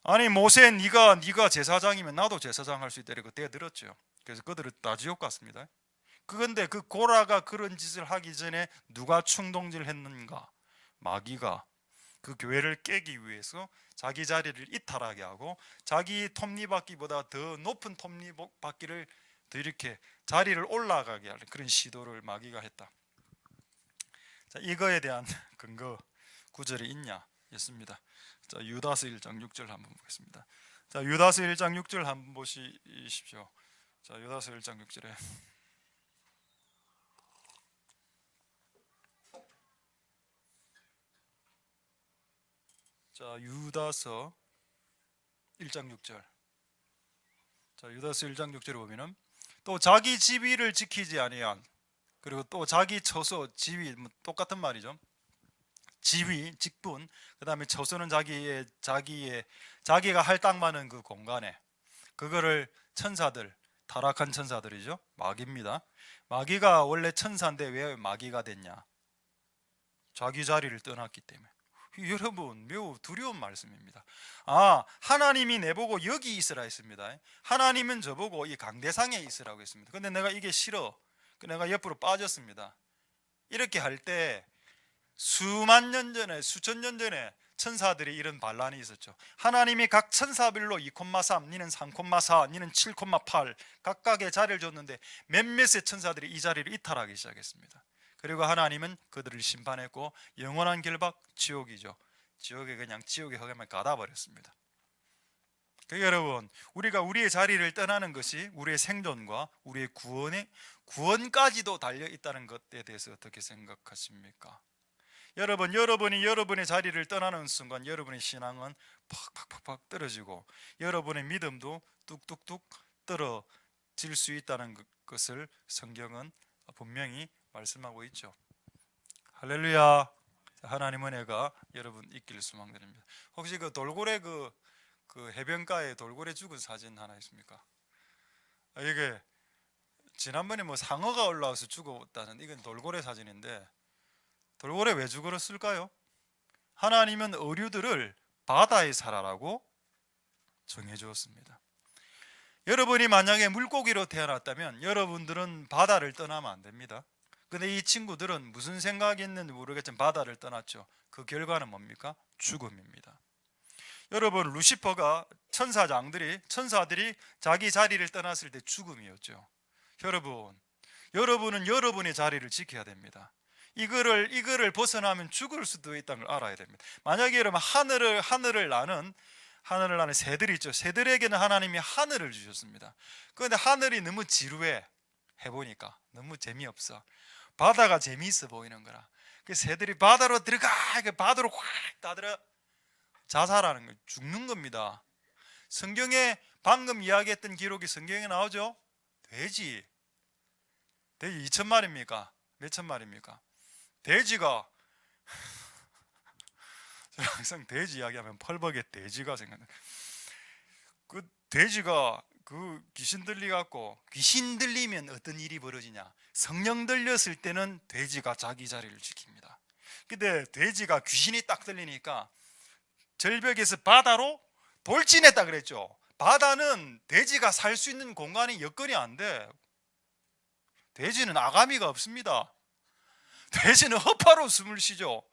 아니 모세, 네가 제사장이면 나도 제사장 할 수 있다 이렇게 대들었죠. 그래서 그들은 다 지옥 갔습니다. 그런데 그 고라가 그런 짓을 하기 전에 누가 충동질 했는가? 마귀가 그 교회를 깨기 위해서 자기 자리를 이탈하게 하고 자기 톱니바퀴보다 더 높은 톱니바퀴를 더 이렇게 자리를 올라가게 하는 그런 시도를 마귀가 했다. 자, 이거에 대한 근거 구절이 있냐 였습니다. 자, 유다서 1장 6절 한번 보겠습니다. 자, 유다서 1장 6절 한번 보시십시오. 자, 유다서 1장 6절에 자, 유다서 1장 6절. 자, 유다서 1장 6절에 보면은 또 자기 지위를 지키지 아니한, 그리고 또 자기 처소, 지위 똑같은 말이죠. 지위, 직분, 그다음에 처소는 자기가 할당하는 그 공간에 그거를 천사들, 타락한 천사들이죠. 마귀입니다. 마귀가 원래 천사인데 왜 마귀가 됐냐? 자기 자리를 떠났기 때문에. 여러분 매우 두려운 말씀입니다. 하나님이 내보고 여기 있으라 했습니다. 하나님은 저보고 이 강대상에 있으라고 했습니다. 근데 내가 이게 싫어, 내가 옆으로 빠졌습니다. 이렇게 할 때 수만 년 전에, 수천 년 전에 천사들이 이런 반란이 있었죠. 하나님이 각 천사별로 2,3, 니는 3,4, 니는 7,8 각각의 자리를 줬는데 몇몇의 천사들이 이 자리를 이탈하기 시작했습니다. 그리고 하나님은 그들을 심판했고 영원한 결박, 지옥이죠. 지옥에 허게만 가다 버렸습니다. 여러분, 우리가 우리의 자리를 떠나는 것이 우리의 생존과 우리의 구원까지도 달려 있다는 것에 대해서 어떻게 생각하십니까? 여러분이 여러분의 자리를 떠나는 순간 여러분의 신앙은 팍팍팍 떨어지고 여러분의 믿음도 뚝뚝뚝 떨어질 수 있다는 것을 성경은 분명히 말씀하고 있죠. 할렐루야. 하나님 은혜가 여러분 있길 소망드립니다. 혹시 그 돌고래 그 해변가에 돌고래 죽은 사진 하나 있습니까? 이게 지난번에 상어가 올라와서 죽었다는, 이건 돌고래 사진인데 돌고래 왜 죽었을까요? 하나님은 어류들을 바다에 살아라고 정해 주었습니다. 여러분이 만약에 물고기로 태어났다면 여러분들은 바다를 떠나면 안 됩니다. 근데 이 친구들은 무슨 생각이 있는지 모르겠지만 바다를 떠났죠. 그 결과는 뭡니까? 죽음입니다. 여러분, 루시퍼가 천사들이 자기 자리를 떠났을 때 죽음이었죠. 여러분은 여러분의 자리를 지켜야 됩니다. 이거를 벗어나면 죽을 수도 있다는 걸 알아야 됩니다. 만약에 여러분 하늘을 나는 새들이 있죠. 새들에게는 하나님이 하늘을 주셨습니다. 그런데 하늘이 너무 지루해, 해보니까 너무 재미없어. 바다가 재미있어 보이는 거라. 그 새들이 바다로 들어가, 바다로 확 따들어 자살하는 거, 죽는 겁니다. 성경에 방금 이야기했던 기록이 성경에 나오죠. 돼지 2,000마리입니까? 몇천 마리입니까? 돼지가 항상 돼지 이야기하면 펄벅의 돼지가 생각나. 그 돼지가 귀신 들리면 어떤 일이 벌어지냐? 성령 들렸을 때는 돼지가 자기 자리를 지킵니다. 근데 돼지가 귀신이 딱 들리니까 절벽에서 바다로 돌진했다 그랬죠. 바다는 돼지가 살 수 있는 공간이 여건이 안 돼. 돼지는 아가미가 없습니다. 돼지는 허파로 숨을 쉬죠.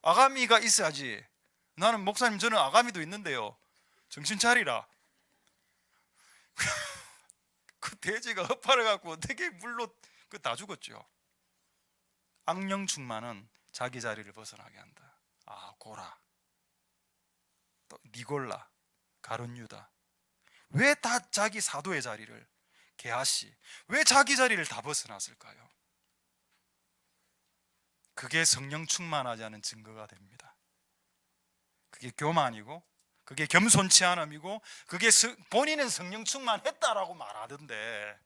아가미가 있어야지. 나는 목사님, 저는 아가미도 있는데요. 정신 차리라. 그 돼지가 허파를 갖고 어떻게 물로 다 죽었죠. 악령 충만은 자기 자리를 벗어나게 한다. 고라, 또 니골라, 가룟 유다, 왜 다 자기 사도의 자리를, 게하시 왜 자기 자리를 다 벗어났을까요? 그게 성령 충만하지 않은 증거가 됩니다. 그게 교만이고, 그게 겸손치 않음이고, 그게 본인은 성령 충만했다라고 말하던데,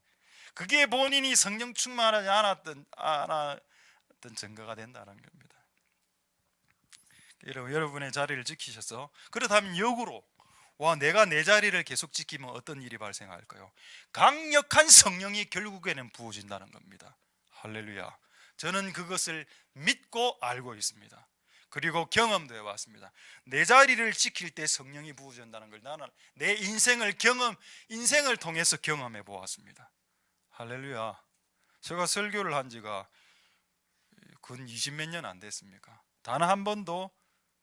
그게 본인이 성령 충만하지 않았던 증거가 된다는 겁니다. 여러분의 자리를 지키셔서, 그렇다면 역으로 내가 내 자리를 계속 지키면 어떤 일이 발생할까요? 강력한 성령이 결국에는 부어진다는 겁니다. 할렐루야. 저는 그것을 믿고 알고 있습니다. 그리고 경험도 해봤습니다. 내 자리를 지킬 때 성령이 부어진다는 걸 나는 내 인생을 통해서 경험해 보았습니다. 할렐루야. 제가 설교를 한 지가 근 20몇 년 안 됐습니까? 단 한 번도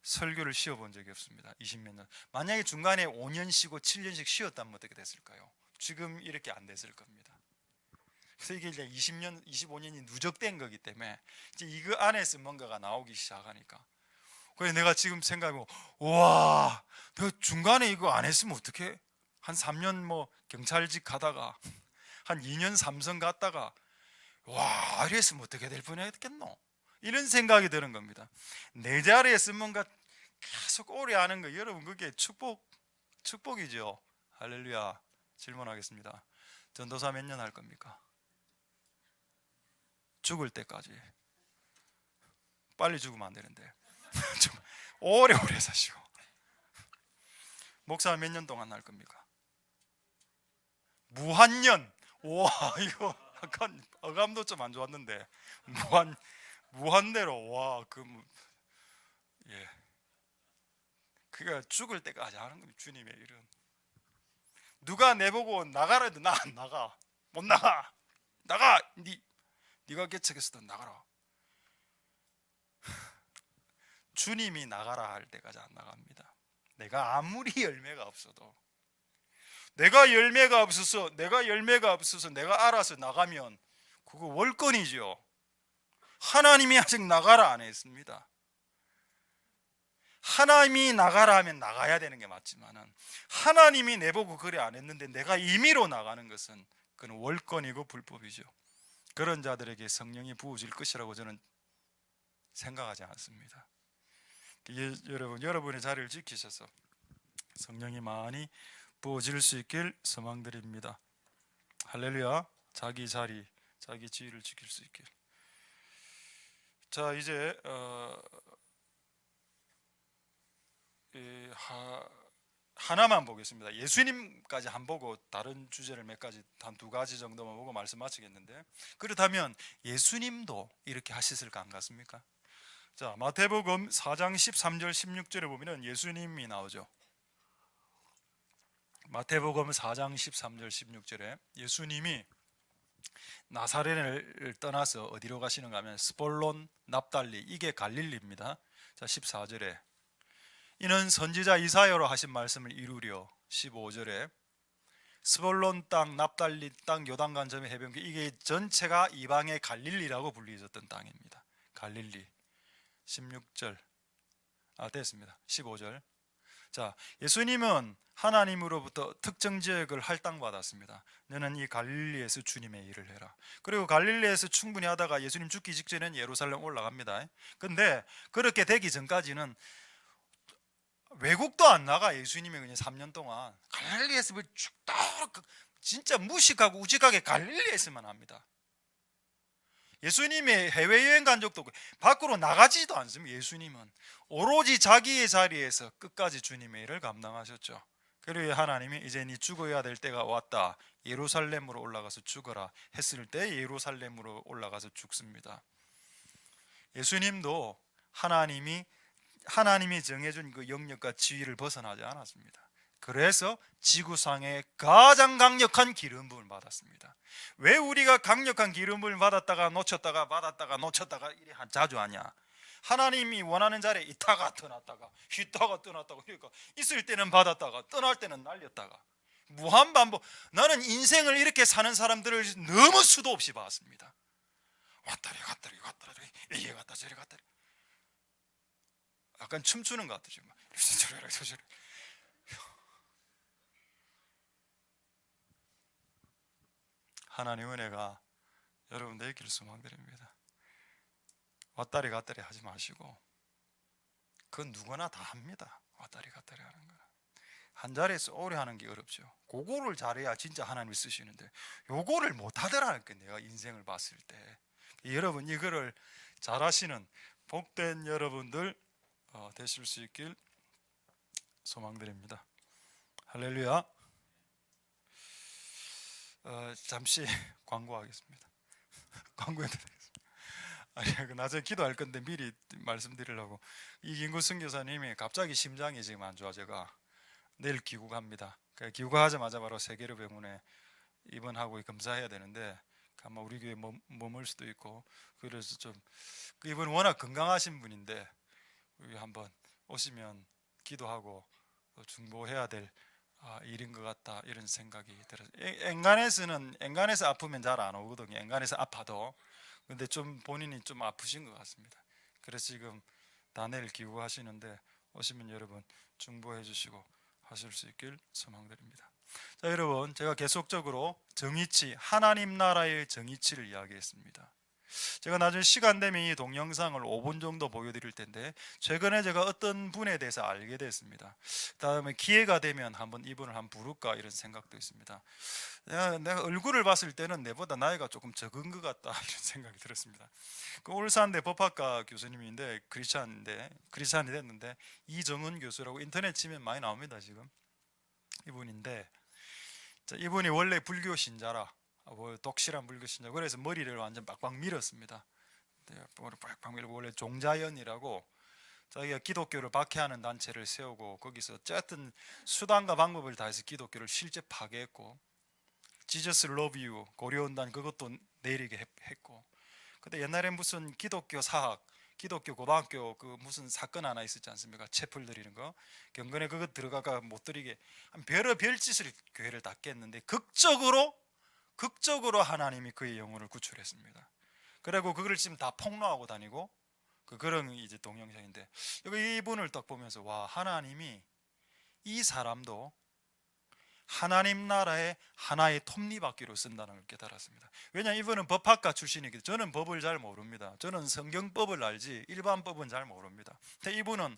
설교를 쉬어본 적이 없습니다. 20몇 년. 만약에 중간에 5년 쉬고 7년씩 쉬었다면 어떻게 됐을까요? 지금 이렇게 안 됐을 겁니다. 그래서 이게 이제 20년, 25년이 누적된 거기 때문에 이제 이거 안에서 뭔가가 나오기 시작하니까, 그래서 내가 지금 생각하고, 와, 내가 중간에 이거 안 했으면 어떡해? 한 3년 뭐 경찰직 가다가 한 2년 삼성 갔다가 와, 이랬으면 어떻게 될 뻔했겠노? 이런 생각이 드는 겁니다. 내 자리에서 뭔가 계속 오래 하는 거, 여러분 그게 축복이죠. 할렐루야. 질문하겠습니다. 전도사 몇 년 할 겁니까? 죽을 때까지. 빨리 죽으면 안 되는데 좀 오래오래 사시고. 목사 몇 년 동안 할 겁니까? 무한년. 와, 이거 약간 어감도 좀 안 좋았는데 무한대로. 와, 예, 그가 죽을 때까지 하는 겁니다. 주님의 일은. 누가 내보고 나가라 해도 나 안 나가. 못 나가. 나가. 네가 개척했어도 나가라. 주님이 나가라 할 때까지 안 나갑니다. 내가 아무리 열매가 없어도, 내가 열매가 없어서 내가 알아서 나가면 그거 월권이죠. 하나님이 아직 나가라 안 했습니다. 하나님이 나가라 하면 나가야 되는 게 맞지만은, 하나님이 내보고 그래 안 했는데 내가 임의로 나가는 것은 그건 월권이고 불법이죠. 그런 자들에게 성령이 부어질 것이라고 저는 생각하지 않습니다. 여러분의 자리를 지키셔서 성령이 많이 부어질 수 있길 소망드립니다. 할렐루야. 자기 자리, 자기 지위를 지킬 수 있길. 자, 이제 하나만 보겠습니다. 예수님까지 안 보고 다른 주제를 몇 가지, 한 두 가지 정도만 보고 말씀 마치겠는데, 그렇다면 예수님도 이렇게 하셨을까 안 같습니까? 자, 마태복음 4장 13절 16절에 보면은 예수님이 나오죠. 마태복음 4장 13절 16절에 예수님이 나사렛을 떠나서 어디로 가시는가 하면 스볼론, 납달리, 이게 갈릴리입니다. 자, 14절에 이는 선지자 이사야로 하신 말씀을 이루려, 15절에 스볼론 땅, 납달리 땅, 요단강 저면 해변길, 이게 전체가 이방의 갈릴리라고 불리졌던 땅입니다. 갈릴리. 16절. 됐습니다. 15절. 자, 예수님은 하나님으로부터 특정 지역을 할당받았습니다. 너는 이 갈릴리에서 주님의 일을 해라. 그리고 갈릴리에서 충분히 하다가 예수님 죽기 직전엔 예루살렘 올라갑니다. 근데 그렇게 되기 전까지는 외국도 안 나가. 예수님이 그냥 3년 동안 갈릴리에서 진짜 무식하고 우직하게 갈릴리에서만 합니다. 예수님이 해외여행 간 적도 없고 밖으로 나가지도 않습니다. 예수님은 오로지 자기의 자리에서 끝까지 주님의 일을 감당하셨죠. 그리고 하나님이 이제 네 죽어야 될 때가 왔다, 예루살렘으로 올라가서 죽어라 했을 때 예루살렘으로 올라가서 죽습니다. 예수님도 하나님이 정해준 그 영역과 지위를 벗어나지 않았습니다. 그래서 지구상에 가장 강력한 기름 부음을 받았습니다. 왜 우리가 강력한 기름 부음을 받았다가 놓쳤다가 이래 자주 하냐? 하나님이 원하는 자리에 있다가 떠났다가 그러니까 있을 때는 받았다가 떠날 때는 날렸다가 무한반복. 나는 인생을 이렇게 사는 사람들을 너무 수도 없이 봤습니다. 왔다리 이게 갔다 저리 갔다리. 약간 춤추는 것 같죠. 저리. 하나님 은혜가 여러분들 있기를 소망드립니다. 왔다리 갔다리 하지 마시고, 그건 누구나 다 합니다. 왔다리 갔다리 하는 거는. 한 자리에서 오래 하는 게 어렵죠. 그거를 잘해야 진짜 하나님이 쓰시는데, 요거를 못하더라니까, 내가 인생을 봤을 때. 여러분, 이거를 잘하시는 복된 여러분들 되실 수 있길 소망드립니다. 할렐루야. 잠시 광고하겠습니다. 광고해드리겠습니다. 아니, 나중에 기도할 건데 미리 말씀드리려고. 이김구 선교사님이 갑자기 심장이 지금 안 좋아. 제가 내일 귀국합니다. 귀국하자마자 바로 세계로병원에 입원하고 검사해야 되는데, 아마 우리 교회에 머물 수도 있고, 그래서 좀, 이분 워낙 건강하신 분인데 우리 한번 오시면 기도하고 중보해야 될 일인 것 같다, 이런 생각이 들어요. 엔간에서 아프면 잘 안 오거든요. 엔간에서 아파도. 근데 좀 본인이 좀 아프신 것 같습니다. 그래서 지금 다 내일 귀국하시는데 오시면 여러분 중보해 주시고 하실 수 있길 소망드립니다. 자, 여러분, 제가 계속적으로 정의치, 하나님 나라의 정의치를 이야기했습니다. 제가 나중에 시간 되면 이 동영상을 5분 정도 보여드릴 텐데, 최근에 제가 어떤 분에 대해서 알게 됐습니다. 다음에 기회가 되면 한번 이분을 한번 부를까, 이런 생각도 있습니다. 내가 얼굴을 봤을 때는 내보다 나이가 조금 적은 것 같다, 이런 생각이 들었습니다. 그 울산대 법학과 교수님인데, 크리스찬이 됐는데, 이정은 교수라고 인터넷 치면 많이 나옵니다. 지금 이분인데, 이분이 원래 불교 신자라, 독실한 불교 신자. 그래서 머리를 완전 빡빡 밀었습니다. 머리 빡빡 밀고, 원래 종자연이라고 자기가 기독교를 박해하는 단체를 세우고, 거기서 어쨌든 수단과 방법을 다해서 기독교를 실제 파괴했고, 지저스 러브 유 고려온단 그것도 내리게 했고. 근데 옛날에 무슨 기독교 사학, 기독교 고등학교 그 무슨 사건 하나 있었지 않습니까? 채플 드리는 거. 경건에 그거 들어가가 못 드리게 별의별 짓을 교회를 다 깼는데, 극적으로 하나님이 그의 영혼을 구출했습니다. 그리고 그걸 지금 다 폭로하고 다니고, 그런 이제 동영상인데, 이분을 딱 보면서, 와, 하나님이 이 사람도 하나님 나라의 하나의 톱니바퀴로 쓴다는 걸 깨달았습니다. 왜냐하면 이분은 법학과 출신이기 때문에. 저는 법을 잘 모릅니다. 저는 성경법을 알지 일반법은 잘 모릅니다. 근데 이분은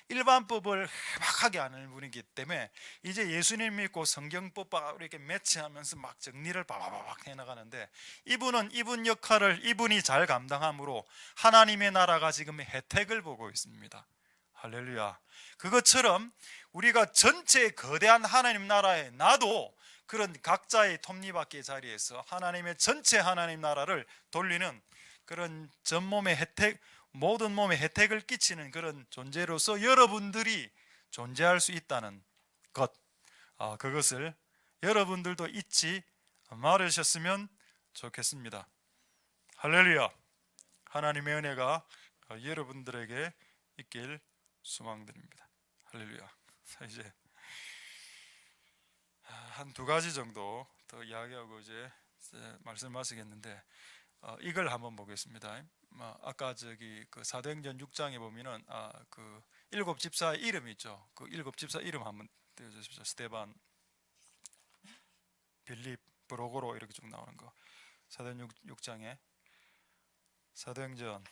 일반법을 해박하게 아는 분이기 때문에 이제 예수님 믿고 성경법과 이렇게 매치하면서 막 정리를 바바바박 해나가는데, 이분 역할을 이분이 잘 감당함으로 하나님의 나라가 지금 혜택을 보고 있습니다. 할렐루야. 그것처럼 우리가 전체 거대한 하나님 나라에 나도 그런 각자의 톱니바퀴 자리에서 하나님의 전체 하나님 나라를 돌리는 그런 전몸의 혜택, 모든 몸에 혜택을 끼치는 그런 존재로서 여러분들이 존재할 수 있다는 것, 그것을 여러분들도 잊지 말으셨으면 좋겠습니다. 할렐루야. 하나님의 은혜가 여러분들에게 있길 소망드립니다. 할렐루야. 이제 한 두 가지 정도 더 이야기하고 이제 말씀 마치겠는데, 이걸 한번 보겠습니다. 아까 그 사도행전 6장에 보면은 그 일곱 집사의 이름 있죠. 그 일곱 집사 이름 한번 떼어주십시오. 스데반, 빌립, 브로고로 이렇게 쭉 나오는 거. 사도행전 6장에 사도행전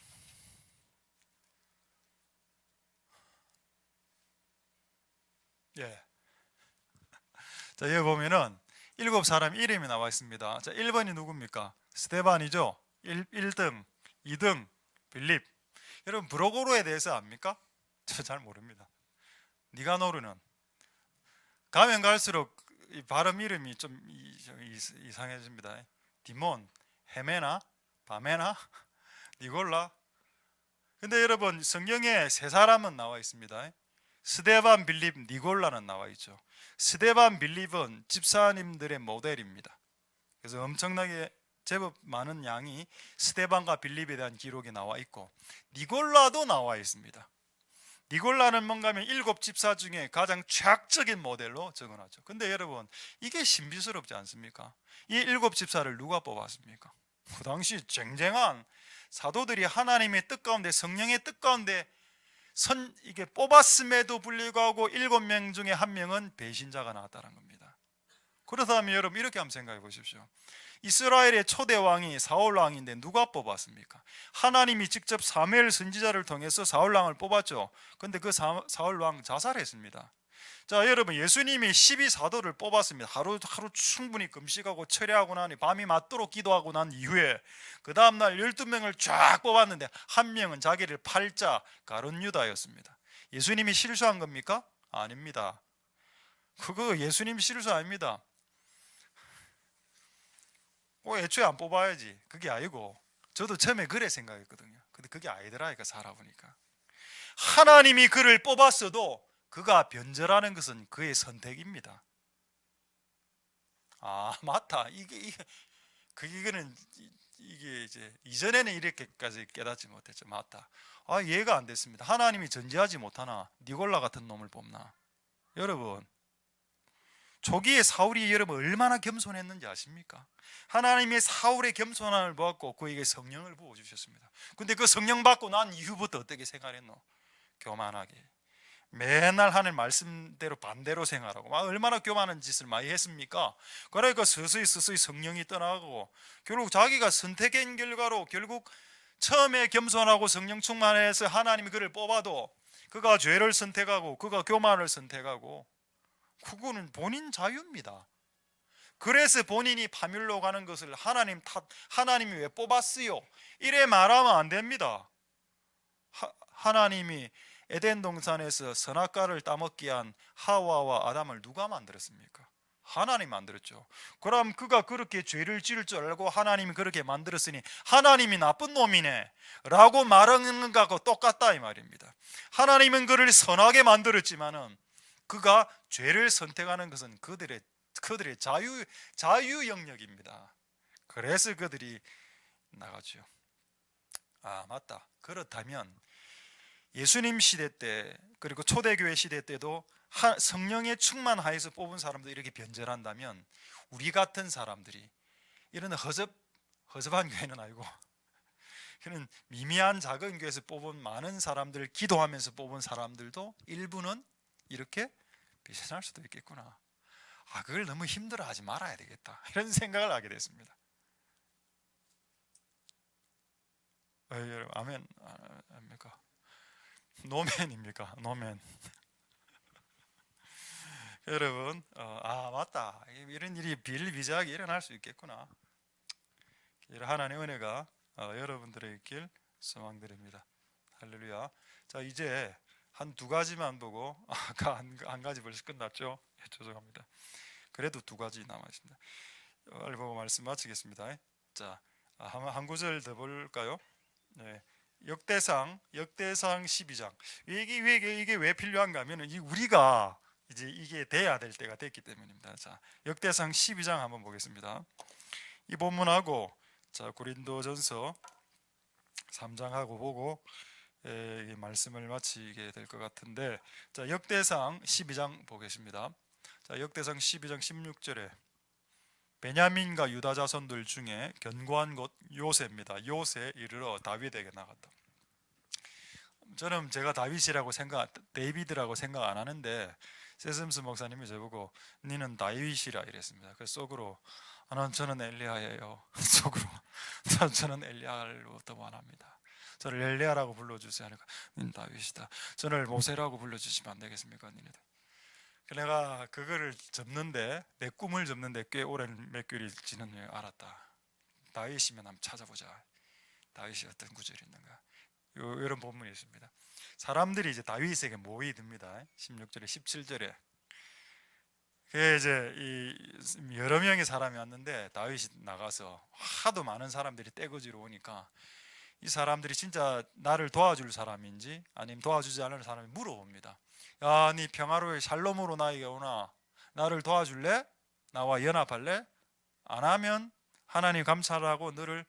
자, 여기 보면은 일곱 사람 이름이 나와 있습니다. 자, 1번이 누굽니까? 스데반이죠. 1등, 2등 빌립. 여러분, 브로고로에 대해서 압니까? 저 잘 모릅니다. 니가노르는 가면 갈수록 이 발음 이름이 좀 이상해집니다. 디몬, 헤메나, 바메나, 니골라. 근데 여러분, 성경에 세 사람은 나와 있습니다. 스데반, 빌립, 니골라는 나와 있죠. 스데반, 빌립은 집사님들의 모델입니다. 그래서 엄청나게 제법 많은 양이 스데반과 빌립에 대한 기록이 나와 있고, 니골라도 나와 있습니다. 니골라는 뭔가 하면 일곱 집사 중에 가장 최악적인 모델로 적어놨죠. 근데 여러분, 이게 신비스럽지 않습니까? 이 일곱 집사를 누가 뽑았습니까? 그 당시 쟁쟁한 사도들이 하나님의 뜻 가운데, 성령의 뜻 가운데 이게 뽑았음에도 불구하고 7명 중에 1명은 배신자가 나왔다는 겁니다. 그렇다면 여러분 이렇게 한번 생각해 보십시오. 이스라엘의 초대 왕이 사울 왕인데 누가 뽑았습니까? 하나님이 직접 사무엘 선지자를 통해서 사울 왕을 뽑았죠. 근데 그 사울 왕 자살했습니다. 자, 여러분, 예수님이 12사도를 뽑았습니다. 하루 충분히 금식하고 철야하고 나니 밤이 맞도록 기도하고 난 이후에 그 다음날 12명을 쫙 뽑았는데 한 명은 자기를 팔자 가룟 유다였습니다. 예수님이 실수한 겁니까? 아닙니다. 그거 예수님 실수 아닙니다. 애초에 안 뽑아야지. 그게 아니고, 저도 처음에 그래 생각했거든요. 근데 그게 아니더라니까, 살아보니까. 하나님이 그를 뽑았어도 그가 변절하는 것은 그의 선택입니다. 아, 맞다. 이거는 이게 이제 이전에는 이렇게까지 깨닫지 못했죠. 맞다. 아, 이해가 안 됐습니다. 하나님이 전지하지 못하나 니골라 같은 놈을 뽑나? 여러분, 초기에 사울이 여러분 얼마나 겸손했는지 아십니까? 하나님의 사울의 겸손함을 보았고 그에게 성령을 부어주셨습니다. 근데 그 성령 받고 난 이후부터 어떻게 생활했노? 교만하게 맨날 하는 말씀대로 반대로 생활하고 얼마나 교만한 짓을 많이 했습니까? 그러니까 서서히 성령이 떠나고 결국 자기가 선택한 결과로 결국 처음에 겸손하고 성령 충만해서 하나님이 그를 뽑아도 그가 죄를 선택하고 그가 교만을 선택하고 그거는 본인 자유입니다. 그래서 본인이 파멸로 가는 것을 하나님이 왜 뽑았어요? 이래 말하면 안 됩니다. 하나님이 에덴 동산에서 선악과를 따먹게 한 하와와 아담을 누가 만들었습니까? 하나님 만들었죠. 그럼 그가 그렇게 죄를 지을 줄 알고 하나님이 그렇게 만들었으니 하나님이 나쁜 놈이네 라고 말하는 것하고 똑같다 이 말입니다. 하나님은 그를 선하게 만들었지만은 그가 죄를 선택하는 것은 그들의 자유 영역입니다. 그래서 그들이 나가죠. 아, 맞다. 그렇다면 예수님 시대 때 그리고 초대교회 시대 때도 성령의 충만하에서 뽑은 사람들 이렇게 변절한다면 우리 같은 사람들이 이런 허접한 교회는 아니고 그는 미미한 작은 교회에서 뽑은 많은 사람들 기도하면서 뽑은 사람들도 일부는 이렇게 비슷할 수도 있겠구나. 아, 그걸 너무 힘들어하지 말아야 되겠다 이런 생각을 하게 됐습니다. 여러분 아멘 아닙니까? 노맨입니까? 노맨. 여러분 맞다. 이런 일이 비일비재하게 일어날 수 있겠구나. 하나님의 은혜가 여러분들의 있길 소망드립니다. 할렐루야. 자, 이제 한 두 가지만 보고 아까 한 가지 벌써 끝났죠? 죄송합니다. 그래도 두 가지 남아있습니다. 빨리 보고 말씀 마치겠습니다. 자, 한 구절 더 볼까요? 네. 역대상 12장. 이게 왜 필요한가 하면 우리가 이제 이게 돼야 될 때가 됐기 때문입니다. 자, 역대상 12장 한번 보겠습니다. 이 본문하고 자, 고린도전서 3장하고 보고 말씀을 마치게 될 것 같은데, 자, 역대상 12장 보겠습니다. 자, 역대상 12장 16절에 베냐민과 유다 자손들 중에 견고한 곳 요새입니다. 요새 이르러 다윗에게 나갔다. 저는 제가 데이비드라고 생각 안 하는데 세슴스 목사님이 저보고 니는 다윗이라 이랬습니다. 그래서 속으로 저는 엘리야예요. 속으로 저는 엘리야로 더 원합니다. 저를 엘리야라고 불러주세요 하니까 닌 다윗이다. 저를 모세라고 불러주시면 안 되겠습니까? 니네들. 내가 그거를 접는데 내 꿈을 접는데 꽤 오랜 몇 개월이 지난 후에 알았다. 다윗이면 한번 찾아보자. 다윗이 어떤 구절이 있는가. 이런 본문이 있습니다. 사람들이 이제 다윗에게 모이듭니다. 16절에 17절에 이제 여러 명의 사람이 왔는데 다윗이 나가서 하도 많은 사람들이 떼거지로 오니까 이 사람들이 진짜 나를 도와줄 사람인지 아니면 도와주지 않을 사람이 물어봅니다. 야, 네 평화로이 샬롬으로 나에게 오나? 나를 도와줄래? 나와 연합할래? 안 하면 하나님 감찰하고 너를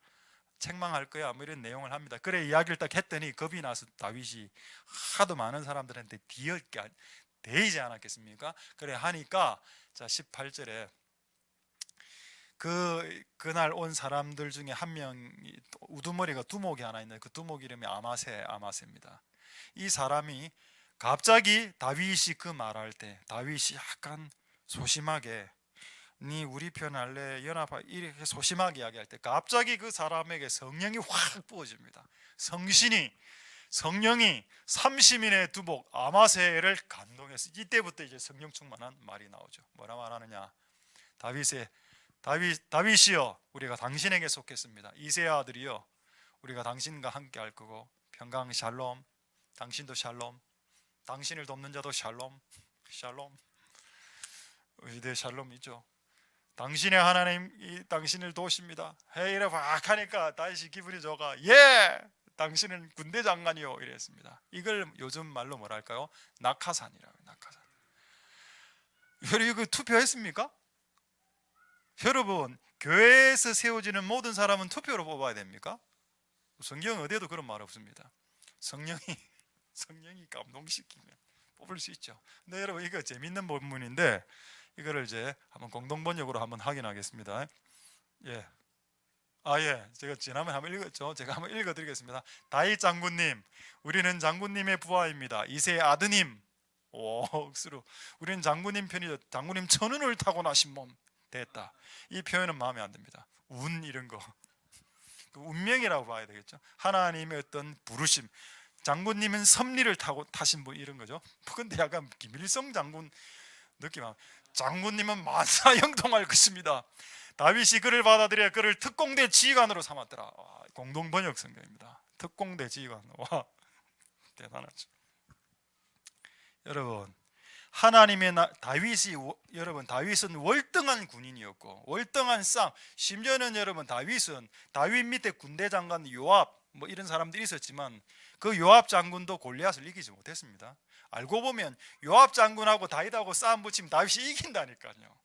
책망할 거야. 뭐 이런 내용을 합니다. 그래 이야기를 딱 했더니 겁이 나서 다윗이 하도 많은 사람들한테 대이지 않았겠습니까? 그래 하니까 자 18절에 그날 온 사람들 중에 한 명이 우두머리가 두목이 하나 있는데 그 두목 이름이 아마세입니다. 이 사람이 갑자기 다윗이 그 말할 때 다윗이 약간 소심하게 니 우리 편 할래? 연합하 이렇게 소심하게 이야기할 때 갑자기 그 사람에게 성령이 확 부어집니다. 성령이 30인의 두목 아마세를 감동했어. 이때부터 이제 성령 충만한 말이 나오죠. 뭐라 말하느냐? 다윗이여, 우리가 당신에게 속했습니다. 이세 아들이여, 우리가 당신과 함께 할 거고, 평강 샬롬, 당신도 샬롬, 당신을 돕는 자도 샬롬, 샬롬. 의대 샬롬이죠. 당신의 하나님이 당신을 도우십니다. 이래 막 하니까 다윗이 기분이 좋아. 예, 당신은 군대 장관이요, 이랬습니다. 이걸 요즘 말로 뭐랄까요? 낙하산이라고요. 낙하산. 여러분 이거 투표했습니까? 여러분 교회에서 세워지는 모든 사람은 투표로 뽑아야 됩니까? 성경 어디에도 그런 말 없습니다. 성령이 감동시키면 뽑을 수 있죠. 근데 여러분 이거 재밌는 본문인데 이거를 이제 한번 공동 번역으로 한번 확인하겠습니다. 예. 제가 지난번에 한번 읽었죠. 제가 한번 읽어드리겠습니다. 다윗 장군님, 우리는 장군님의 부하입니다. 이세의 아드님, 억수로 우리는 장군님 편이죠. 장군님 천운을 타고나신 몸 됐다. 이 표현은 마음에 안 듭니다. 이런 거 그 운명이라고 봐야 되겠죠. 하나님의 어떤 부르심. 장군님은 섭리를 타신 분 이런 거죠. 근데 약간 김일성 장군 느낌. 장군님은 만사 형통할 것입니다. 다윗이 그를 받아들여 그를 특공대 지휘관으로 삼았더라. 공동 번역 성경입니다. 특공대 지휘관. 와, 대단하죠. 여러분 다윗은 월등한 군인이었고 월등한 쌍. 심지어는 여러분 다윗 밑에 군대 장관 요압 뭐 이런 사람들이 있었지만 그 요압 장군도 골리앗을 이기지 못했습니다. 알고 보면 요압 장군하고 다윗하고 싸움 붙이면 다윗이 이긴다니까요.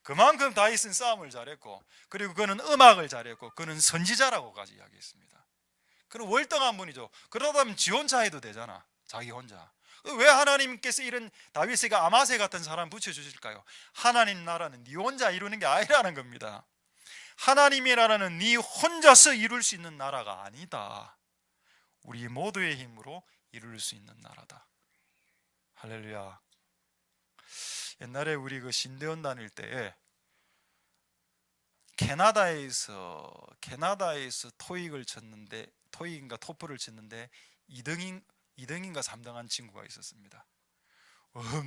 그만큼 다윗은 싸움을 잘했고, 그리고 그는 음악을 잘했고, 그는 선지자라고까지 이야기했습니다. 그는 월등한 분이죠. 그러다면 지 혼자 해도 되잖아. 자기 혼자. 왜 하나님께서 이런 다윗에게 아마세 같은 사람 붙여주실까요? 하나님 나라는 네 혼자 이루는 게 아니라는 겁니다. 하나님의 나라는 네 혼자서 이룰 수 있는 나라가 아니다. 우리 모두의 힘으로 이룰 수 있는 나라다. 할렐루야. 옛날에 우리 그 신대원 다닐 때에 캐나다에서 토익인가 토플을 쳤는데 2등인가 3등 한 친구가 있었습니다.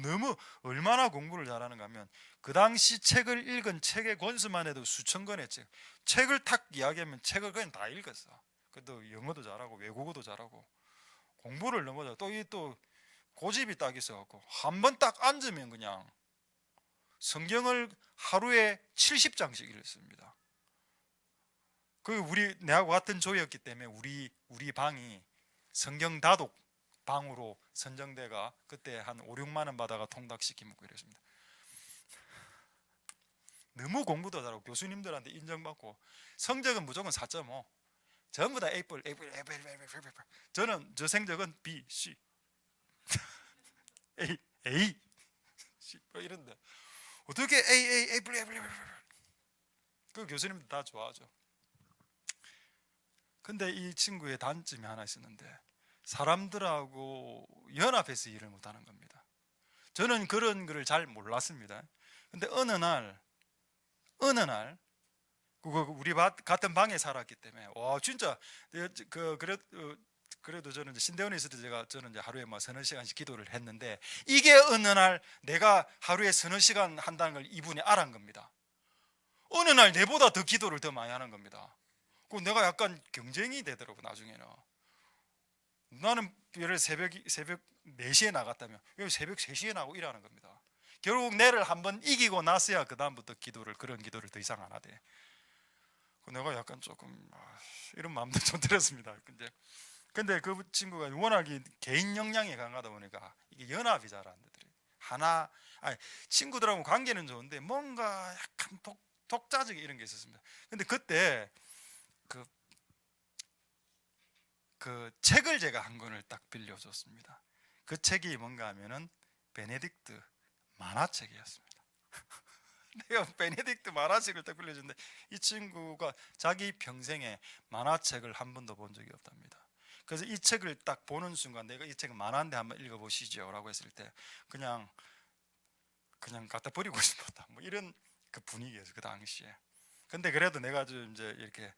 너무 얼마나 공부를 잘하는가 하면 그 당시 책을 읽은 책의 권수만 해도 수천 권의 책을 탁 이야기하면 책을 그냥 다 읽었어. 그래도 영어도 잘하고 외국어도 잘하고 공부를 너무 잘하고 또 고집이 딱 있어갖고 한 번 딱 앉으면 그냥 성경을 하루에 70장씩 읽습니다. 내하고 같은 조였기 때문에 우리 방이 성경 다독 방으로 선정대가 그때 한 5, 6만 원 받아가 통닭시키고 이랬습니다. 너무 공부도 잘하고 교수님들한테 인정받고 성적은 무조건 4.5. 전부 다 A+. 저는 저 성적은 B, C, A, C 이런데 어떻게 A+. 그 교수님들 다 좋아하죠. 근데 이 친구의 단점이 하나 있었는데 사람들하고 연합해서 일을 못하는 겁니다. 저는 그런 거를 잘 몰랐습니다. 근데 어느 날 우리 같은 방에 살았기 때문에 와 진짜 그래도 저는 이제 신대원에 있을 때 저는 이제 하루에 뭐 서너 시간씩 기도를 했는데 이게 어느 날 내가 하루에 서너 시간 한다는 걸 이분이 알은 겁니다. 어느 날 내보다 더 기도를 더 많이 하는 겁니다. 그 내가 약간 경쟁이 되더라고. 나중에는 나는 예를 새벽 4시에 나갔다면 여기 새벽 3시에 나고 일하는 겁니다. 결국 내를 한번 이기고 나서야 그 다음부터 그런 기도를 더 이상 안 하대. 내가 약간 조금 이런 마음도 좀 들었습니다. 근데 그 친구가 워낙 개인 역량이 강하다 보니까 이게 연합이 잘 안 되더래요. 친구들하고 관계는 좋은데 뭔가 약간 독자적인 이런 게 있었습니다. 근데 그때 그 책을 제가 한 권을 딱 빌려줬습니다. 그 책이 뭔가 하면은 베네딕트 만화책이었습니다. 내가 베네딕트 만화책을 딱 빌려줬는데 이 친구가 자기 평생에 만화책을 한 번도 본 적이 없답니다. 그래서 이 책을 딱 보는 순간 내가 이 책은 만화인데 한번 읽어보시죠 라고 했을 때 그냥 갖다 버리고 싶었다 뭐 이런 그 분위기에서 그 당시에. 근데 그래도 내가 좀 이제 이렇게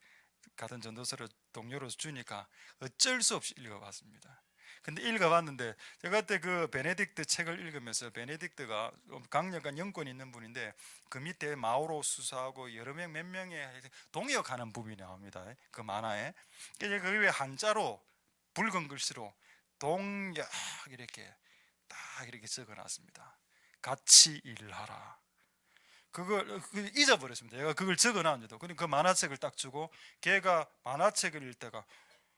같은 전도서를 동료로서 주니까 어쩔 수 없이 읽어봤습니다. 근데 읽어봤는데 제가 그때 그 베네딕트 책을 읽으면서, 베네딕트가 강력한 영권이 있는 분인데 그 밑에 마우로 수사하고 여러 명 몇 명의 동역하는 부분이 나옵니다. 그 만화에. 그게 왜 한자로 붉은 글씨로 동역 이렇게 딱 이렇게 적어놨습니다. 같이 일하라. 그걸 잊어버렸습니다. 얘가 그걸 적어놨는데도. 그 만화책을 딱 주고, 걔가 만화책을 읽다가,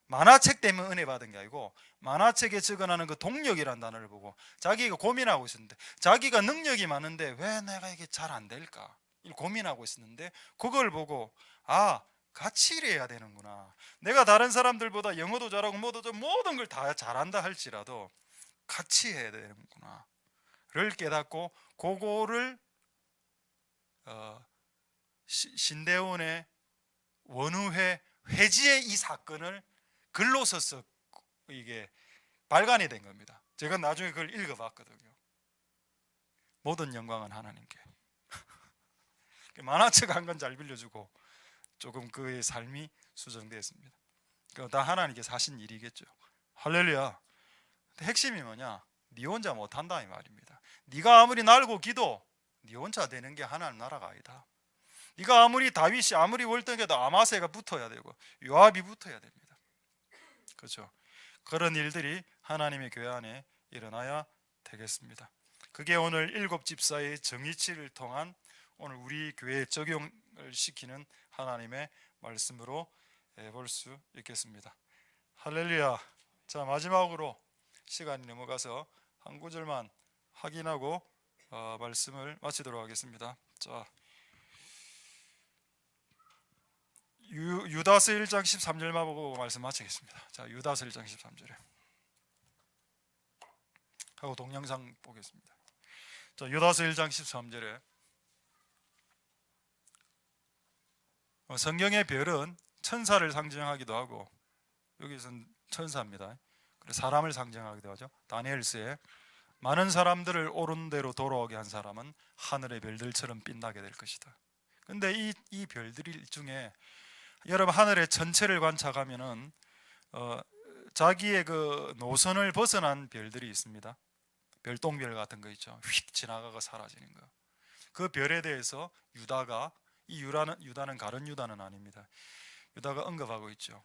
만화책 때문에 은혜 받은 게 아니고 만화책에 적어놓은 그 동력이라는 단어를 보고 자기가 고민하고 있었는데, 자기가 능력이 많은데 왜 내가 이게 잘 안 될까 고민하고 있었는데, 그걸 보고 같이 일해야 되는구나. 내가 다른 사람들보다 영어도 잘하고 모든 걸 다 잘한다 할지라도 같이 해야 되는구나 를 깨닫고, 그거를 신대원의 원우회 회지의 이 사건을 글로 써서 이게 발간이 된 겁니다. 제가 나중에 그걸 읽어봤거든요. 모든 영광은 하나님께. 만화책 한 권 잘 빌려주고 조금 그의 삶이 수정되었습니다. 다 하나님께서 하신 일이겠죠. 할렐루야. 핵심이 뭐냐? 네 혼자 못한다 이 말입니다. 네가 아무리 날고 기도 네 혼자 되는 게 하나님 나라가 아니다. 네가 아무리 다윗이 아무리 월등해도 아마세가 붙어야 되고 요압이 붙어야 됩니다. 그렇죠? 그런 일들이 하나님의 교회 안에 일어나야 되겠습니다. 그게 오늘 7집사의 정의치를 통한 오늘 우리 교회에 적용을 시키는 하나님의 말씀으로 볼 수 있겠습니다. 할렐루야. 자, 마지막으로 시간이 넘어가서 한 구절만 확인하고 말씀을 마치도록 하겠습니다. 자, 유다서 1장 13절만 보고 말씀 마치겠습니다. 자, 유다서 1장 13절에 하고 동영상 보겠습니다. 자, 유다서 1장 13절에 성경의 별은 천사를 상징하기도 하고, 여기서는 천사입니다. 사람을 상징하기도 하죠. 다니엘서에 많은 사람들을 옳은 대로 돌아오게 한 사람은 하늘의 별들처럼 빛나게 될 것이다. 근데 이 별들 중에 여러분 하늘의 전체를 관찰하면은 자기의 그 노선을 벗어난 별들이 있습니다. 별똥별 같은 거 있죠. 휙 지나가고 사라지는 거. 그 별에 대해서 유다는 가룟 유다는 아닙니다. 유다가 언급하고 있죠.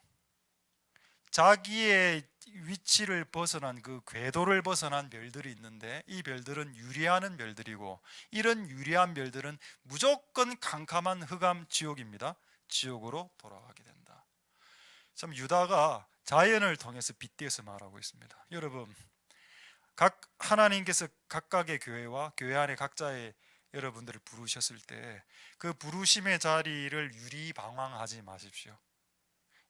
자기의 위치를 벗어난 그 궤도를 벗어난 별들이 있는데, 이 별들은 유리하는 별들이고, 이런 유리한 별들은 무조건 캄캄한 흑암 지옥입니다. 지옥으로 돌아가게 된다. 참 유다가 자연을 통해서 빗대어서 말하고 있습니다. 여러분, 하나님께서 각각의 교회와 교회 안에 각자의 여러분들을 부르셨을 때 그 부르심의 자리를 유리방황하지 마십시오.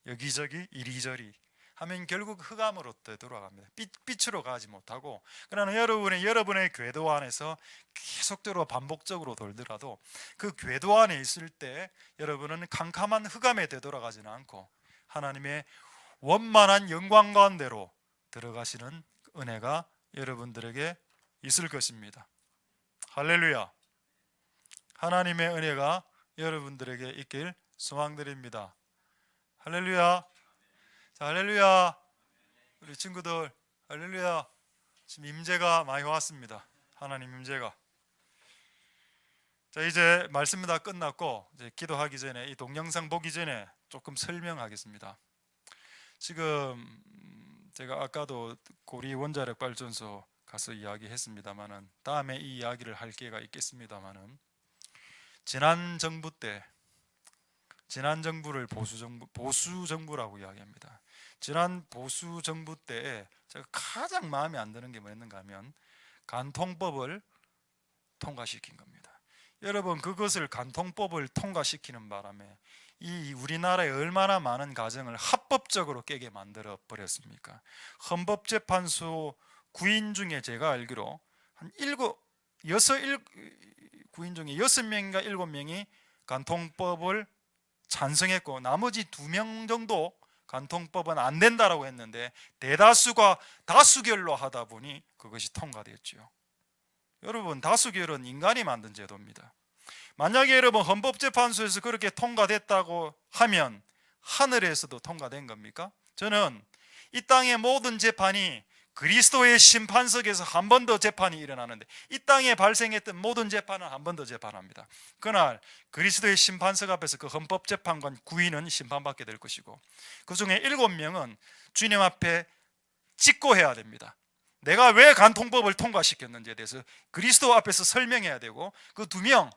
여기저기 이리저리 하면 결국 흑암으로 되돌아갑니다. 빛으로 가지 못하고, 그러나 여러분의 궤도 안에서 계속적으로 반복적으로 돌더라도 그 궤도 안에 있을 때 여러분은 캄캄한 흑암에 되돌아가지는 않고 하나님의 원만한 영광 가운데로 들어가시는 은혜가 여러분들에게 있을 것입니다. 할렐루야. 하나님의 은혜가 여러분들에게 있길 소망드립니다. 할렐루야. 자, 할렐루야. 우리 친구들 할렐루야. 지금 임재가 많이 왔습니다. 하나님 임재가. 자, 이제 말씀 다 끝났고 이제 기도하기 전에, 이 동영상 보기 전에 조금 설명하겠습니다. 지금 제가 아까도 고리 원자력 발전소 가서 이야기했습니다만은, 다음에 이 이야기를 할 기회가 있겠습니다만은, 지난 정부를 보수 정부라고 이야기합니다. 지난 보수 정부 때에 제가 가장 마음에 안 드는 게 뭐였는가 하면 간통법을 통과시킨 겁니다. 여러분, 그것을 간통법을 통과시키는 바람에 이 우리나라에 얼마나 많은 가정을 합법적으로 깨게 만들어 버렸습니까? 헌법재판소 구인 중에 제가 알기로 한 9인 중에 6명인가 7명이 간통법을 찬성했고, 나머지 2명 정도 간통법은 안 된다라고 했는데, 대다수가 다수결로 하다 보니 그것이 통과됐죠. 여러분, 다수결은 인간이 만든 제도입니다. 만약에 여러분 헌법재판소에서 그렇게 통과됐다고 하면 하늘에서도 통과된 겁니까? 저는 이 땅의 모든 재판이 그리스도의 심판석에서 한 번 더 재판이 일어나는데, 이 땅에 발생했던 모든 재판은 한 번 더 재판합니다. 그날 그리스도의 심판석 앞에서 그 헌법재판관 9인은 심판받게 될 것이고, 그 중에 7명은 주님 앞에 직고해야 됩니다. 내가 왜 간통법을 통과시켰는지에 대해서 그리스도 앞에서 설명해야 되고, 그 2명,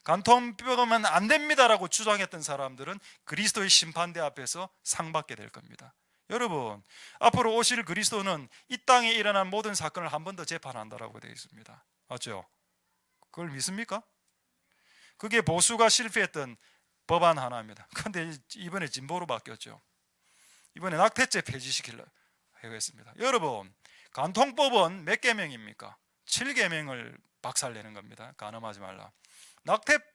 간통법은 안 됩니다라고 주장했던 사람들은 그리스도의 심판대 앞에서 상 받게 될 겁니다. 여러분, 앞으로 오실 그리스도는 이 땅에 일어난 모든 사건을 한 번 더 재판한다라고 되어 있습니다. 맞죠? 그걸 믿습니까? 그게 보수가 실패했던 법안 하나입니다. 그런데 이번에 진보로 바뀌었죠. 이번에 낙태죄 폐지시키려고 했습니다. 여러분, 간통법은 몇 계명입니까? 7계명을 박살내는 겁니다. 간음하지 말라.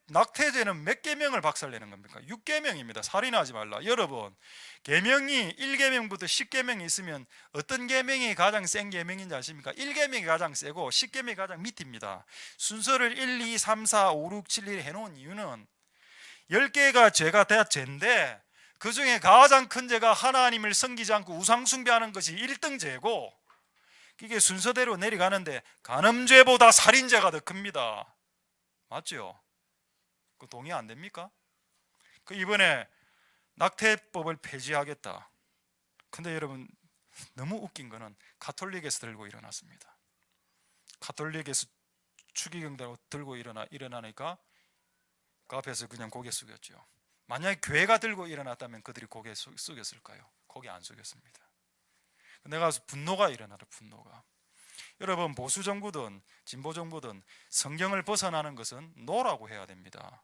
낙태죄는 몇 계명을 박살내는 겁니까? 6계명입니다. 살인하지 말라. 여러분, 계명이 1계명부터 10계명이 있으면 어떤 계명이 가장 센 계명인지 아십니까? 1계명이 가장 세고 10계명이 가장 밑입니다. 순서를 1, 2, 3, 4, 5, 6, 7, 1 해놓은 이유는 10개가 죄가 다 죄인데, 그 중에 가장 큰 죄가 하나님을 섬기지 않고 우상 숭배하는 것이 1등 죄고, 이게 순서대로 내려가는데 간음죄보다 살인죄가 더 큽니다. 맞죠? 그 동의 안 됩니까? 그 이번에 낙태법을 폐지하겠다. 근데 여러분, 너무 웃긴 거는 가톨릭에서 들고 일어났습니다. 가톨릭에서 추기경 들고 일어나니까 그 앞에서 그냥 고개 숙였죠. 만약에 교회가 들고 일어났다면 그들이 고개 숙였을까요? 고개 안 숙였습니다. 내가 분노가 일어나라. 분노가. 여러분, 보수 정부든 진보 정부든 성경을 벗어나는 것은 노라고 해야 됩니다.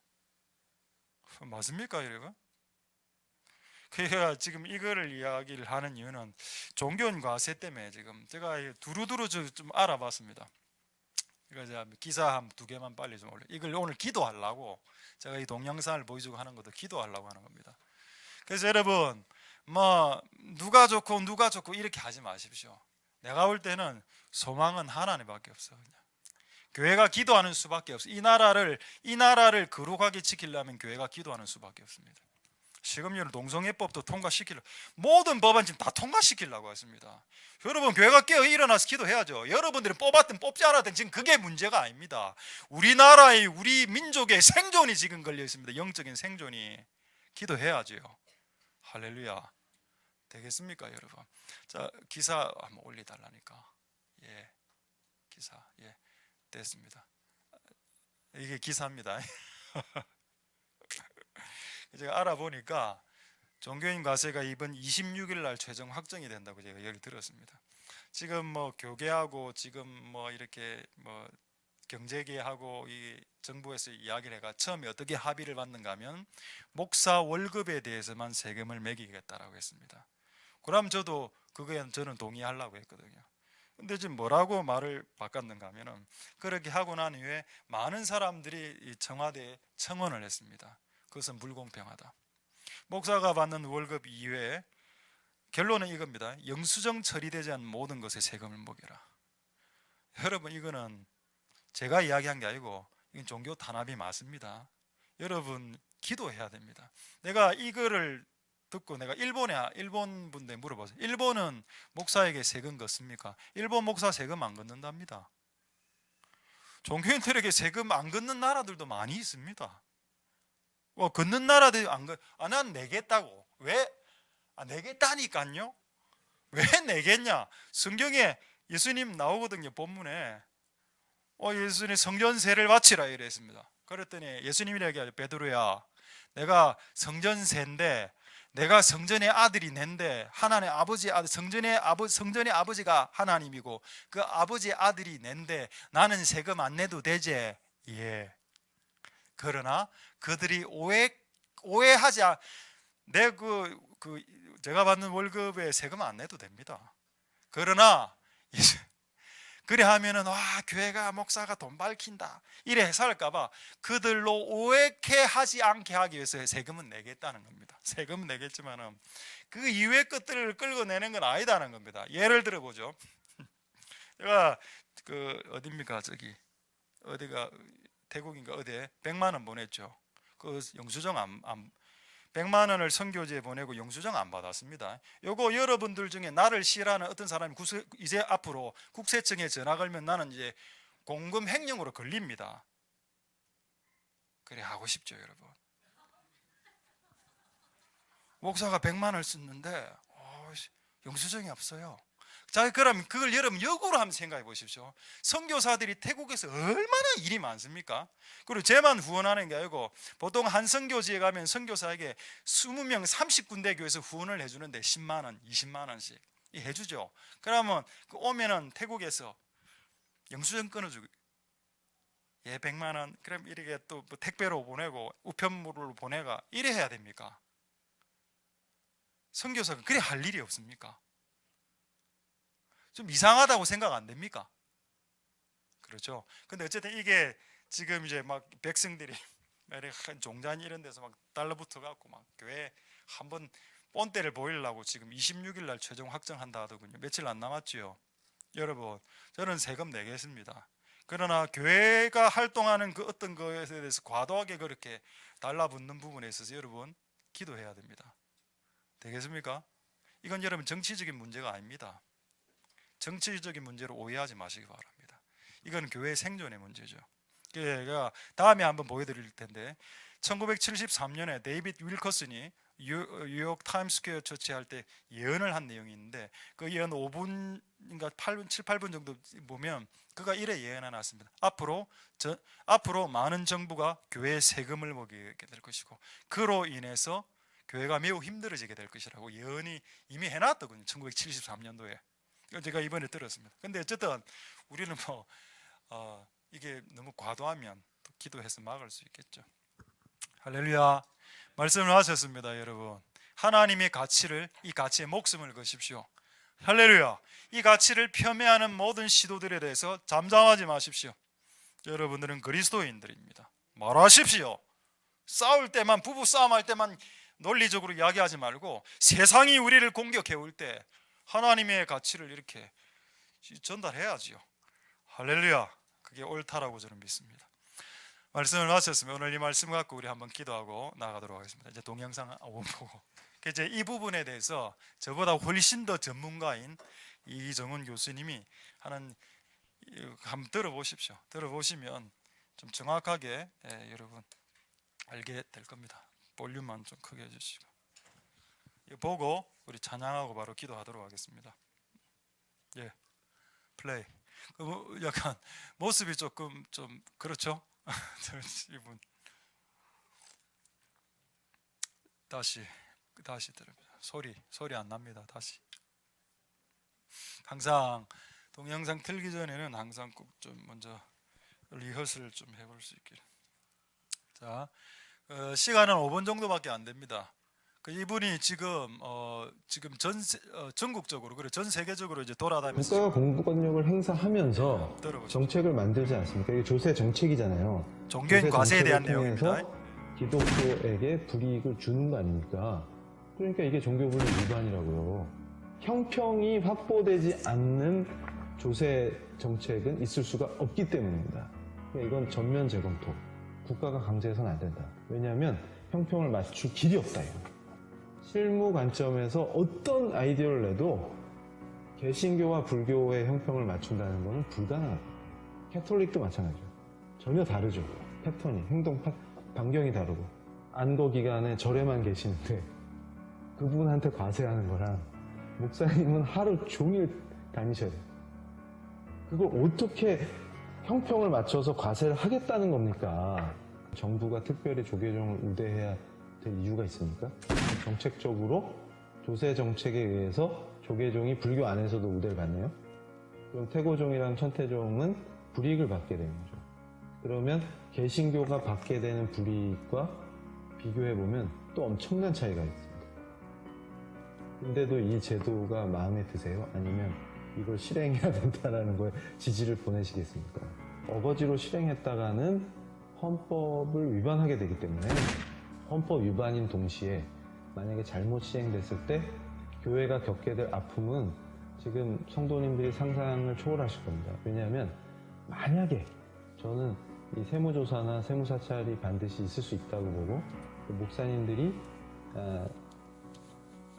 맞습니까, 여러분? 그래야 지금 이거를 이야기를 하는 이유는 종교인 과세 때문에 지금 제가 두루두루 좀 알아봤습니다. 이거 제가 기사 한 2개만 빨리 좀 올려. 이걸 오늘 기도하려고 제가 이 동영상을 보여주고 하는 것도 기도하려고 하는 겁니다. 그래서 여러분, 뭐 누가 좋고 이렇게 하지 마십시오. 내가 볼 때는 소망은 하나님밖에 없어. 그냥 교회가 기도하는 수밖에 없어. 이 나라를 거룩하게 지키려면 교회가 기도하는 수밖에 없습니다. 시금율 동성애법도 통과시키려고, 모든 법안 지금 다 통과시키려고 했습니다. 여러분, 교회가 깨어 일어나서 기도해야죠. 여러분들이 뽑았든 뽑지 않았든 지금 그게 문제가 아닙니다. 우리나라의, 우리 민족의 생존이 지금 걸려 있습니다. 영적인 생존이. 기도해야죠. 할렐루야. 되겠습니까, 여러분? 자, 기사 한번 올려달라니까. 예, 기사. 예, 됐습니다. 이게 기사입니다. 제가 알아보니까 종교인 과세가 이번 26일 날 최종 확정이 된다고 제가 얘기를 들었습니다. 지금 뭐 교계하고 지금 뭐 이렇게 뭐 경제계하고 이 정부에서 이야기를 해가 처음에 어떻게 합의를 봤는가 하면 목사 월급에 대해서만 세금을 매기겠다라고 했습니다. 그럼 저도 그거에 저는 동의하려고 했거든요. 근데 지금 뭐라고 말을 바꿨는가 하면은, 그렇게 하고 난 이후에 많은 사람들이 이 청와대에 청원을 했습니다. 그것은 불공평하다. 목사가 받는 월급 이외에 결론은 이겁니다. 영수증 처리되지 않은 모든 것에 세금을 먹여라. 여러분, 이거는 제가 이야기한 게 아니고 이건 종교 탄압이 맞습니다. 여러분, 기도해야 됩니다. 내가 이거를 듣고 내가 일본 분들 물어봤어요. 일본은 목사에게 세금 걷습니까? 일본 목사 세금 안 걷는답니다. 종교인들에게 세금 안 걷는 나라들도 많이 있습니다. 걷는 나라들이 난 내겠다고. 왜? 내겠다니까요. 왜 내겠냐? 성경에 예수님 나오거든요. 본문에 예수님 성전세를 바치라 이랬습니다. 그랬더니 예수님이 얘기하죠. 베드로야, 내가 성전세인데, 내가 성전의 아들이 낸데, 하나님의 아버지 아들, 성전의 아버지가 하나님이고 그 아버지의 아들이 낸데 나는 세금 안 내도 되지? 예. 그러나 그들이 오해하지 않. 제가 받는 월급에 세금 안 내도 됩니다. 그러나 그래 하면은 교회가 목사가 돈 밝힌다 이래 해석할까봐 그들로 오해케 하지 않게 하기 위해서 세금은 내겠다는 겁니다. 세금은 내겠지만은 그 이외의 것들을 끌고 내는 건 아니다는 겁니다. 예를 들어 보죠. 제가 어디입니까? 어디가 태국인가 어디에 100만 원 보냈죠. 그 영수증 100만 원을 선교지에 보내고 영수증 안 받았습니다. 요거 여러분들 중에 나를 싫어하는 어떤 사람이 이제 앞으로 국세청에 전화 걸면 나는 이제 공금 횡령으로 걸립니다. 그래 하고 싶죠, 여러분. 목사가 100만 원을 썼는데 영수증이 없어요. 자, 그럼 그걸 여러분 역으로 한번 생각해 보십시오. 선교사들이 태국에서 얼마나 일이 많습니까? 그리고 쟤만 후원하는 게 아니고 보통 한 선교지에 가면 선교사에게 20명 30군데 교회에서 후원을 해주는데 10만 원, 20만 원씩 해주죠. 그러면 오면은 태국에서 영수증 끊어주고 예 100만 원 그럼 이렇게 또 택배로 보내고 우편물로 보내가 이래 해야 됩니까? 선교사가 그래 할 일이 없습니까? 좀 이상하다고 생각 안 됩니까? 그렇죠. 근데 어쨌든 이게 지금 이제 막 백성들이 종단 이런 데서 막 달라붙어 갖고 막 교회 한번 본때를 보이려고 지금 26일 날 최종 확정한다 하더군요. 며칠 안 남았지요. 여러분, 저는 세금 내겠습니다. 그러나 교회가 활동하는 그 어떤 것에 대해서 과도하게 그렇게 달라붙는 부분에 있어서 여러분 기도해야 됩니다. 되겠습니까? 이건 여러분 정치적인 문제가 아닙니다. 정치적인 문제로 오해하지 마시기 바랍니다. 이건 교회 생존의 문제죠. 제가 다음에 한번 보여드릴 텐데 1973년에 데이빗 윌커슨이 뉴욕 타임스퀘어 처치 할 때 예언을 한 내용이 있는데 그 예언 5분인가 8분, 7, 8분 정도 보면 그가 이래 예언해 놨습니다. 앞으로 많은 정부가 교회의 세금을 먹게 될 것이고 그로 인해서 교회가 매우 힘들어지게 될 것이라고 예언이 이미 해놨더군요. 1973년도에. 제가 이번에 들었습니다. 근데 어쨌든 우리는 이게 너무 과도하면 또 기도해서 막을 수 있겠죠. 할렐루야. 말씀을 하셨습니다, 여러분. 하나님의 가치를 이 가치에 목숨을 거십시오. 할렐루야. 이 가치를 폄훼하는 모든 시도들에 대해서 잠잠하지 마십시오. 여러분들은 그리스도인들입니다. 말하십시오. 싸울 때만 부부 싸움할 때만 논리적으로 이야기하지 말고 세상이 우리를 공격해 올 때 하나님의 가치를 이렇게 전달해야지요. 할렐루야. 그게 옳다라고 저는 믿습니다. 말씀을 마쳤으면 오늘 이 말씀 갖고 우리 한번 기도하고 나가도록 하겠습니다. 이제 동영상 보고 이제 이 부분에 대해서 저보다 훨씬 더 전문가인 이정훈 교수님이 하는 한번 들어보십시오. 들어보시면 좀 정확하게 여러분 알게 될 겁니다. 볼륨만 좀 크게 해주시고 이거 보고 우리 찬양하고 바로 기도하도록 하겠습니다. 예, 플레이. 약간 모습이 조금 좀 그렇죠? 이분 다시 들읍니다. 소리 안 납니다. 다시. 항상 동영상 틀기 전에는 항상 꼭 좀 먼저 리허설을 좀 해볼 수 있기를. 자, 시간은 5분 정도밖에 안 됩니다. 이분이 지금 전국적으로 그래 전 세계적으로 이제 돌아다니면서 국가가 공권력을 행사하면서 정책을 만들지 않습니까? 이게 조세 정책이잖아요. 종교인 과세에 대한 통해서 내용입니다. 기독교에게 불이익을 주는 거 아닙니까? 그러니까 이게 종교분리 위반이라고요. 형평이 확보되지 않는 조세 정책은 있을 수가 없기 때문입니다. 그러니까 이건 전면 재검토. 국가가 강제해서는 안 된다. 왜냐하면 형평을 맞출 길이 없다. 이거. 실무 관점에서 어떤 아이디어를 내도 개신교와 불교의 형평을 맞춘다는 것은 불가능합니다. 캐톨릭도 마찬가지죠. 전혀 다르죠. 패턴이, 행동 반경이 다르고 안도 기간에 절에만 계시는데 그분한테 과세하는 거랑 목사님은 하루 종일 다니셔야 돼요. 그걸 어떻게 형평을 맞춰서 과세를 하겠다는 겁니까? 정부가 특별히 조계종을 우대해야 될 이유가 있습니까? 정책적으로 조세 정책에 의해서 조계종이 불교 안에서도 우대를 받네요. 그럼 태고종이랑 천태종은 불이익을 받게 되는 거죠. 그러면 개신교가 받게 되는 불이익과 비교해보면 또 엄청난 차이가 있습니다. 근데도 이 제도가 마음에 드세요? 아니면 이걸 실행해야 된다는 거에 지지를 보내시겠습니까? 어거지로 실행했다가는 헌법을 위반하게 되기 때문에 헌법 위반인 동시에 만약에 잘못 시행됐을 때 교회가 겪게 될 아픔은 지금 성도님들이 상상을 초월하실 겁니다. 왜냐하면 만약에 저는 이 세무조사나 세무사찰이 반드시 있을 수 있다고 보고, 또 목사님들이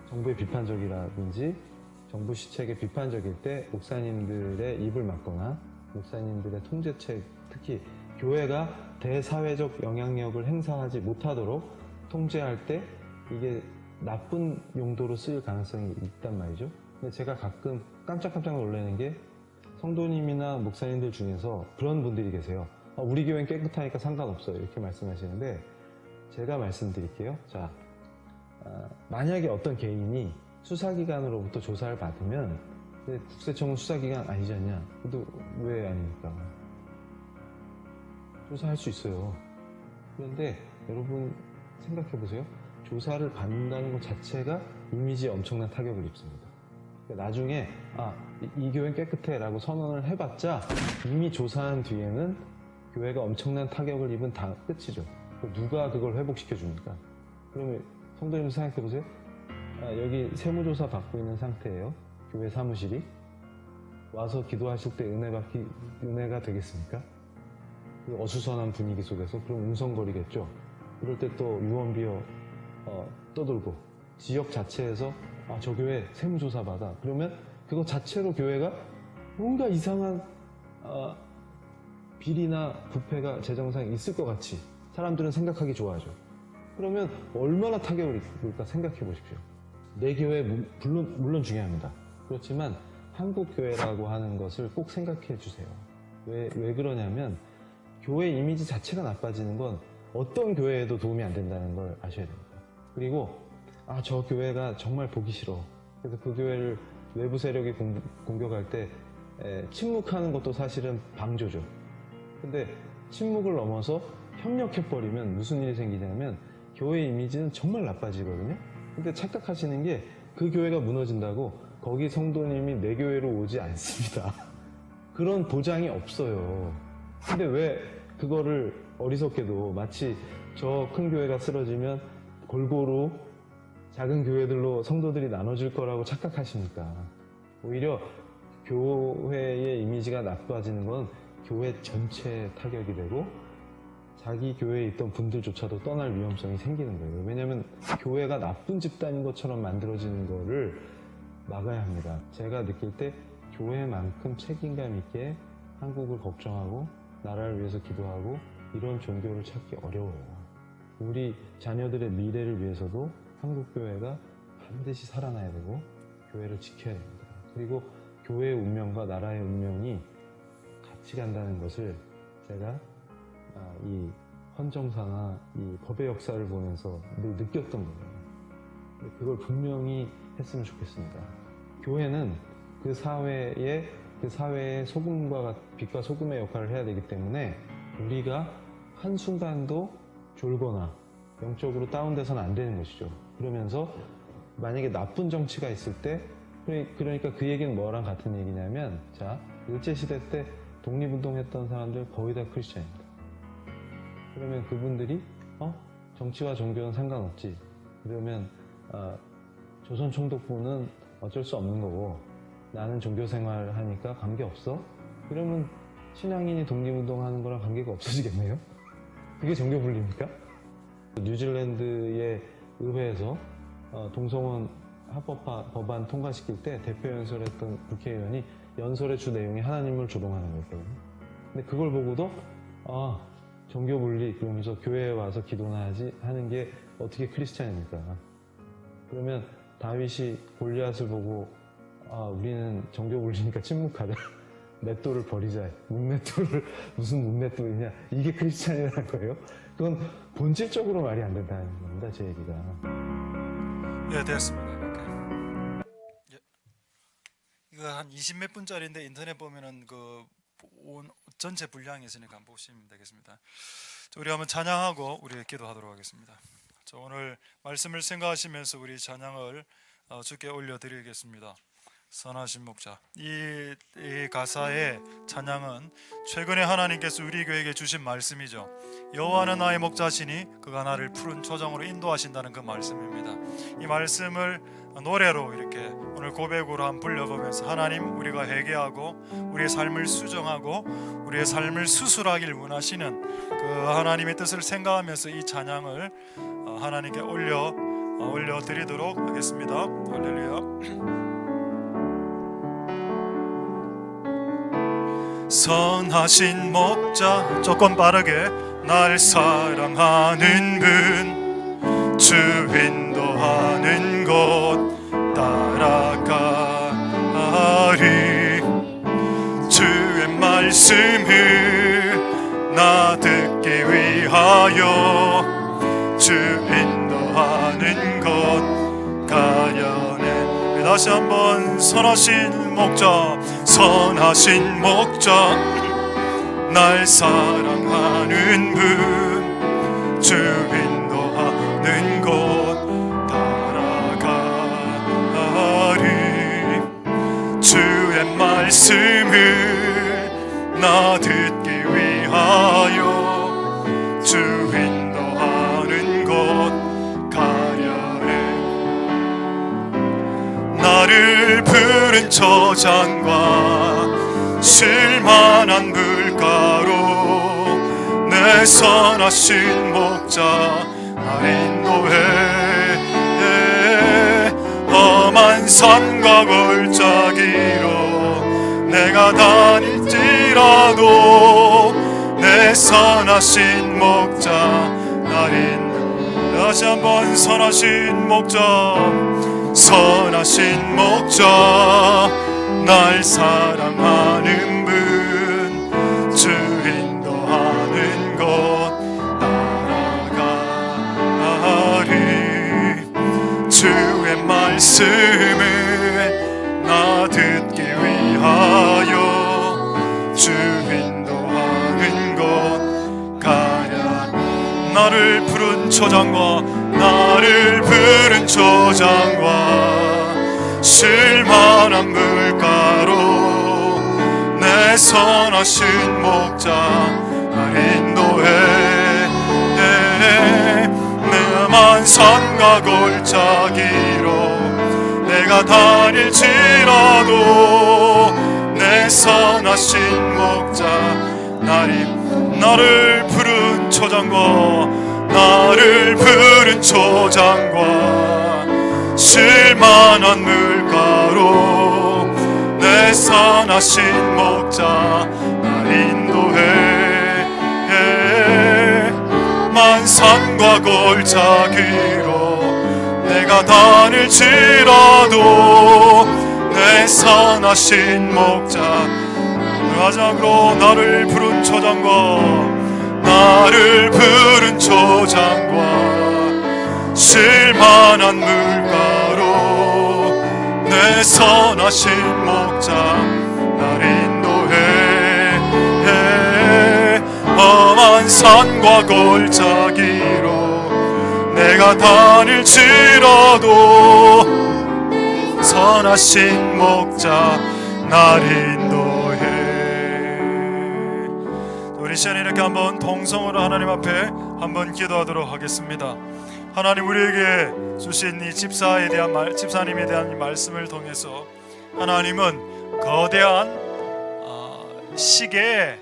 정부의 비판적이라든지 정부 시책에 비판적일 때 목사님들의 입을 막거나 목사님들의 통제책, 특히 교회가 대사회적 영향력을 행사하지 못하도록 통제할 때 이게 나쁜 용도로 쓰일 가능성이 있단 말이죠. 근데 제가 가끔 깜짝깜짝 놀라는 게 성도님이나 목사님들 중에서 그런 분들이 계세요. 우리 교회는 깨끗하니까 상관없어요. 이렇게 말씀하시는데 제가 말씀드릴게요. 자, 만약에 어떤 개인이 수사기관으로부터 조사를 받으면 국세청은 수사기관 아니지 않냐? 근데 왜 아닙니까? 조사할 수 있어요. 그런데 여러분 생각해 보세요. 조사를 받는다는 것 자체가 이미지에 엄청난 타격을 입습니다. 나중에 이 교회는 깨끗해 라고 선언을 해봤자 이미 조사한 뒤에는 교회가 엄청난 타격을 입은 다 끝이죠. 누가 그걸 회복시켜 줍니까? 그러면 성도님 생각해 보세요. 여기 세무조사 받고 있는 상태예요. 교회 사무실이. 와서 기도하실 때 은혜가 되겠습니까? 그 어수선한 분위기 속에서 그럼 웅성거리겠죠. 그럴 때 또 유언비어 떠들고 지역 자체에서 저 교회 세무조사 받아. 그러면 그거 자체로 교회가 뭔가 이상한 비리나 부패가 재정상에 있을 것 같이 사람들은 생각하기 좋아하죠. 그러면 얼마나 타격을 입을까 생각해 보십시오. 내 교회 물론 중요합니다. 그렇지만 한국 교회라고 하는 것을 꼭 생각해 주세요. 왜 그러냐면 교회 이미지 자체가 나빠지는 건 어떤 교회에도 도움이 안 된다는 걸 아셔야 됩니다. 그리고 저 교회가 정말 보기 싫어. 그래서 그 교회를 외부 세력이 공격할 때 침묵하는 것도 사실은 방조죠. 근데 침묵을 넘어서 협력해버리면 무슨 일이 생기냐면 교회 이미지는 정말 나빠지거든요. 근데 착각하시는 게 그 교회가 무너진다고 거기 성도님이 내 교회로 오지 않습니다. 그런 보장이 없어요. 근데 왜 그거를 어리석게도 마치 저 큰 교회가 쓰러지면 골고루 작은 교회들로 성도들이 나눠질 거라고 착각하십니까? 오히려 교회의 이미지가 나빠지는 건 교회 전체에 타격이 되고 자기 교회에 있던 분들조차도 떠날 위험성이 생기는 거예요. 왜냐하면 교회가 나쁜 집단인 것처럼 만들어지는 거를 막아야 합니다. 제가 느낄 때 교회만큼 책임감 있게 한국을 걱정하고 나라를 위해서 기도하고 이런 종교를 찾기 어려워요. 우리 자녀들의 미래를 위해서도 한국 교회가 반드시 살아나야 되고 교회를 지켜야 됩니다. 그리고 교회의 운명과 나라의 운명이 같이 간다는 것을 제가 이 헌정사나 이 법의 역사를 보면서 늘 느꼈던 거예요. 그걸 분명히 했으면 좋겠습니다. 교회는 그 사회의 소금과 빛과 소금의 역할을 해야 되기 때문에 우리가 한순간도 졸거나 영적으로 다운돼서는 안 되는 것이죠. 그러면서 만약에 나쁜 정치가 있을 때 그러니까 그 얘기는 뭐랑 같은 얘기냐면 일제시대 때 독립운동했던 사람들 거의 다 크리스찬입니다. 그러면 그분들이 정치와 종교는 상관없지. 그러면 조선총독부는 어쩔 수 없는 거고 나는 종교생활 하니까 관계없어? 그러면 신앙인이 독립운동하는 거랑 관계가 없어지겠네요? 그게 종교분리입니까? 뉴질랜드의 의회에서 동성혼 합법화 법안 통과시킬 때 대표 연설했던 국회의원이 연설의 주 내용이 하나님을 조롱하는 거였거든요. 근데 그걸 보고도 종교 분리 그러면서 교회에 와서 기도나 하는 게 어떻게 크리스찬입니까? 그러면 다윗이 골리앗을 보고 우리는 종교 분리니까 침묵하자. 맷돌을 버리자. 문맷돌을 무슨 문맷돌이냐. 이게 크리스찬이라는 거예요. 그건 본질적으로 말이 안 된다는 겁니다. 제 얘기가. 예, 됐습니다. 이렇게. 이거 한 20몇 분짜리인데 인터넷 보면은 전체 분량이 있으니까 한번 보시면 되겠습니다. 우리 한번 찬양하고 우리 기도하도록 하겠습니다. 오늘 말씀을 생각하시면서 우리 찬양을 주께 올려드리겠습니다. 선하신 목자. 이 가사의 찬양은 최근에 하나님께서 우리 교회에게 주신 말씀이죠. 여호와는 나의 목자시니 그가 나를 푸른 초장으로 인도하신다는 그 말씀입니다. 이 말씀을 노래로 이렇게 오늘 고백으로 한번 불려보면서 하나님, 우리가 회개하고 우리의 삶을 수정하고 우리의 삶을 수술하길 원하시는 그 하나님의 뜻을 생각하면서 이 찬양을 하나님께 올려드리도록 하겠습니다. 할렐루야. 선하신 목자, 조금 빠르게. 날 사랑하는 분, 주 인도하는 곳 따라가리. 주의 말씀을 나 듣기 위하여 주 인도하는 곳 가려네. 다시 한번. 선하신 목자, 선하신 목자, 날 사랑하는 분, 주 인도하는 곳 따라가리. 주의 말씀을 나 듣기 위하여 주 인도하는 곳 가려네. 나를 푸른 초장과 실만한 물가로 내 선하신 목자 날 인도해. 험한 산과 골짜기로 내가 다닐지라도 내 선하신 목자 날 인도해. 다시 한번. 선하신 목자, 선하신 목자, 날 사랑하는 분, 주 인도하는 곳 따라가리. 주의 말씀을 나 듣기 위하여 주 인도하는 곳 가랴. 나를 푸른 초장과 실만한 물가로 내 선하신 목자 날 인도해. 험한 산과 골짜기로 내가 다닐지라도 내 선하신 목자 나를 푸른 초장과 실만한 물가로 내 선하신 목자 날 인도해. 만산과 골짜기로 내가 다닐지라도 내 선하신 목자 마지막으로 나를 푸른 초장과 실만한 물가로 내 선하신 목자 날 인도해. 험한 산과 골짜기로 내가 다닐지라도 선하신 목자 날 인도해. 우리 시간에 이렇게 한번 동성으로 하나님 앞에 한번 기도하도록 하겠습니다. 하나님, 우리에게 주신 이 집사님에 대한 이 말씀을 통해서 하나님은 거대한 시계의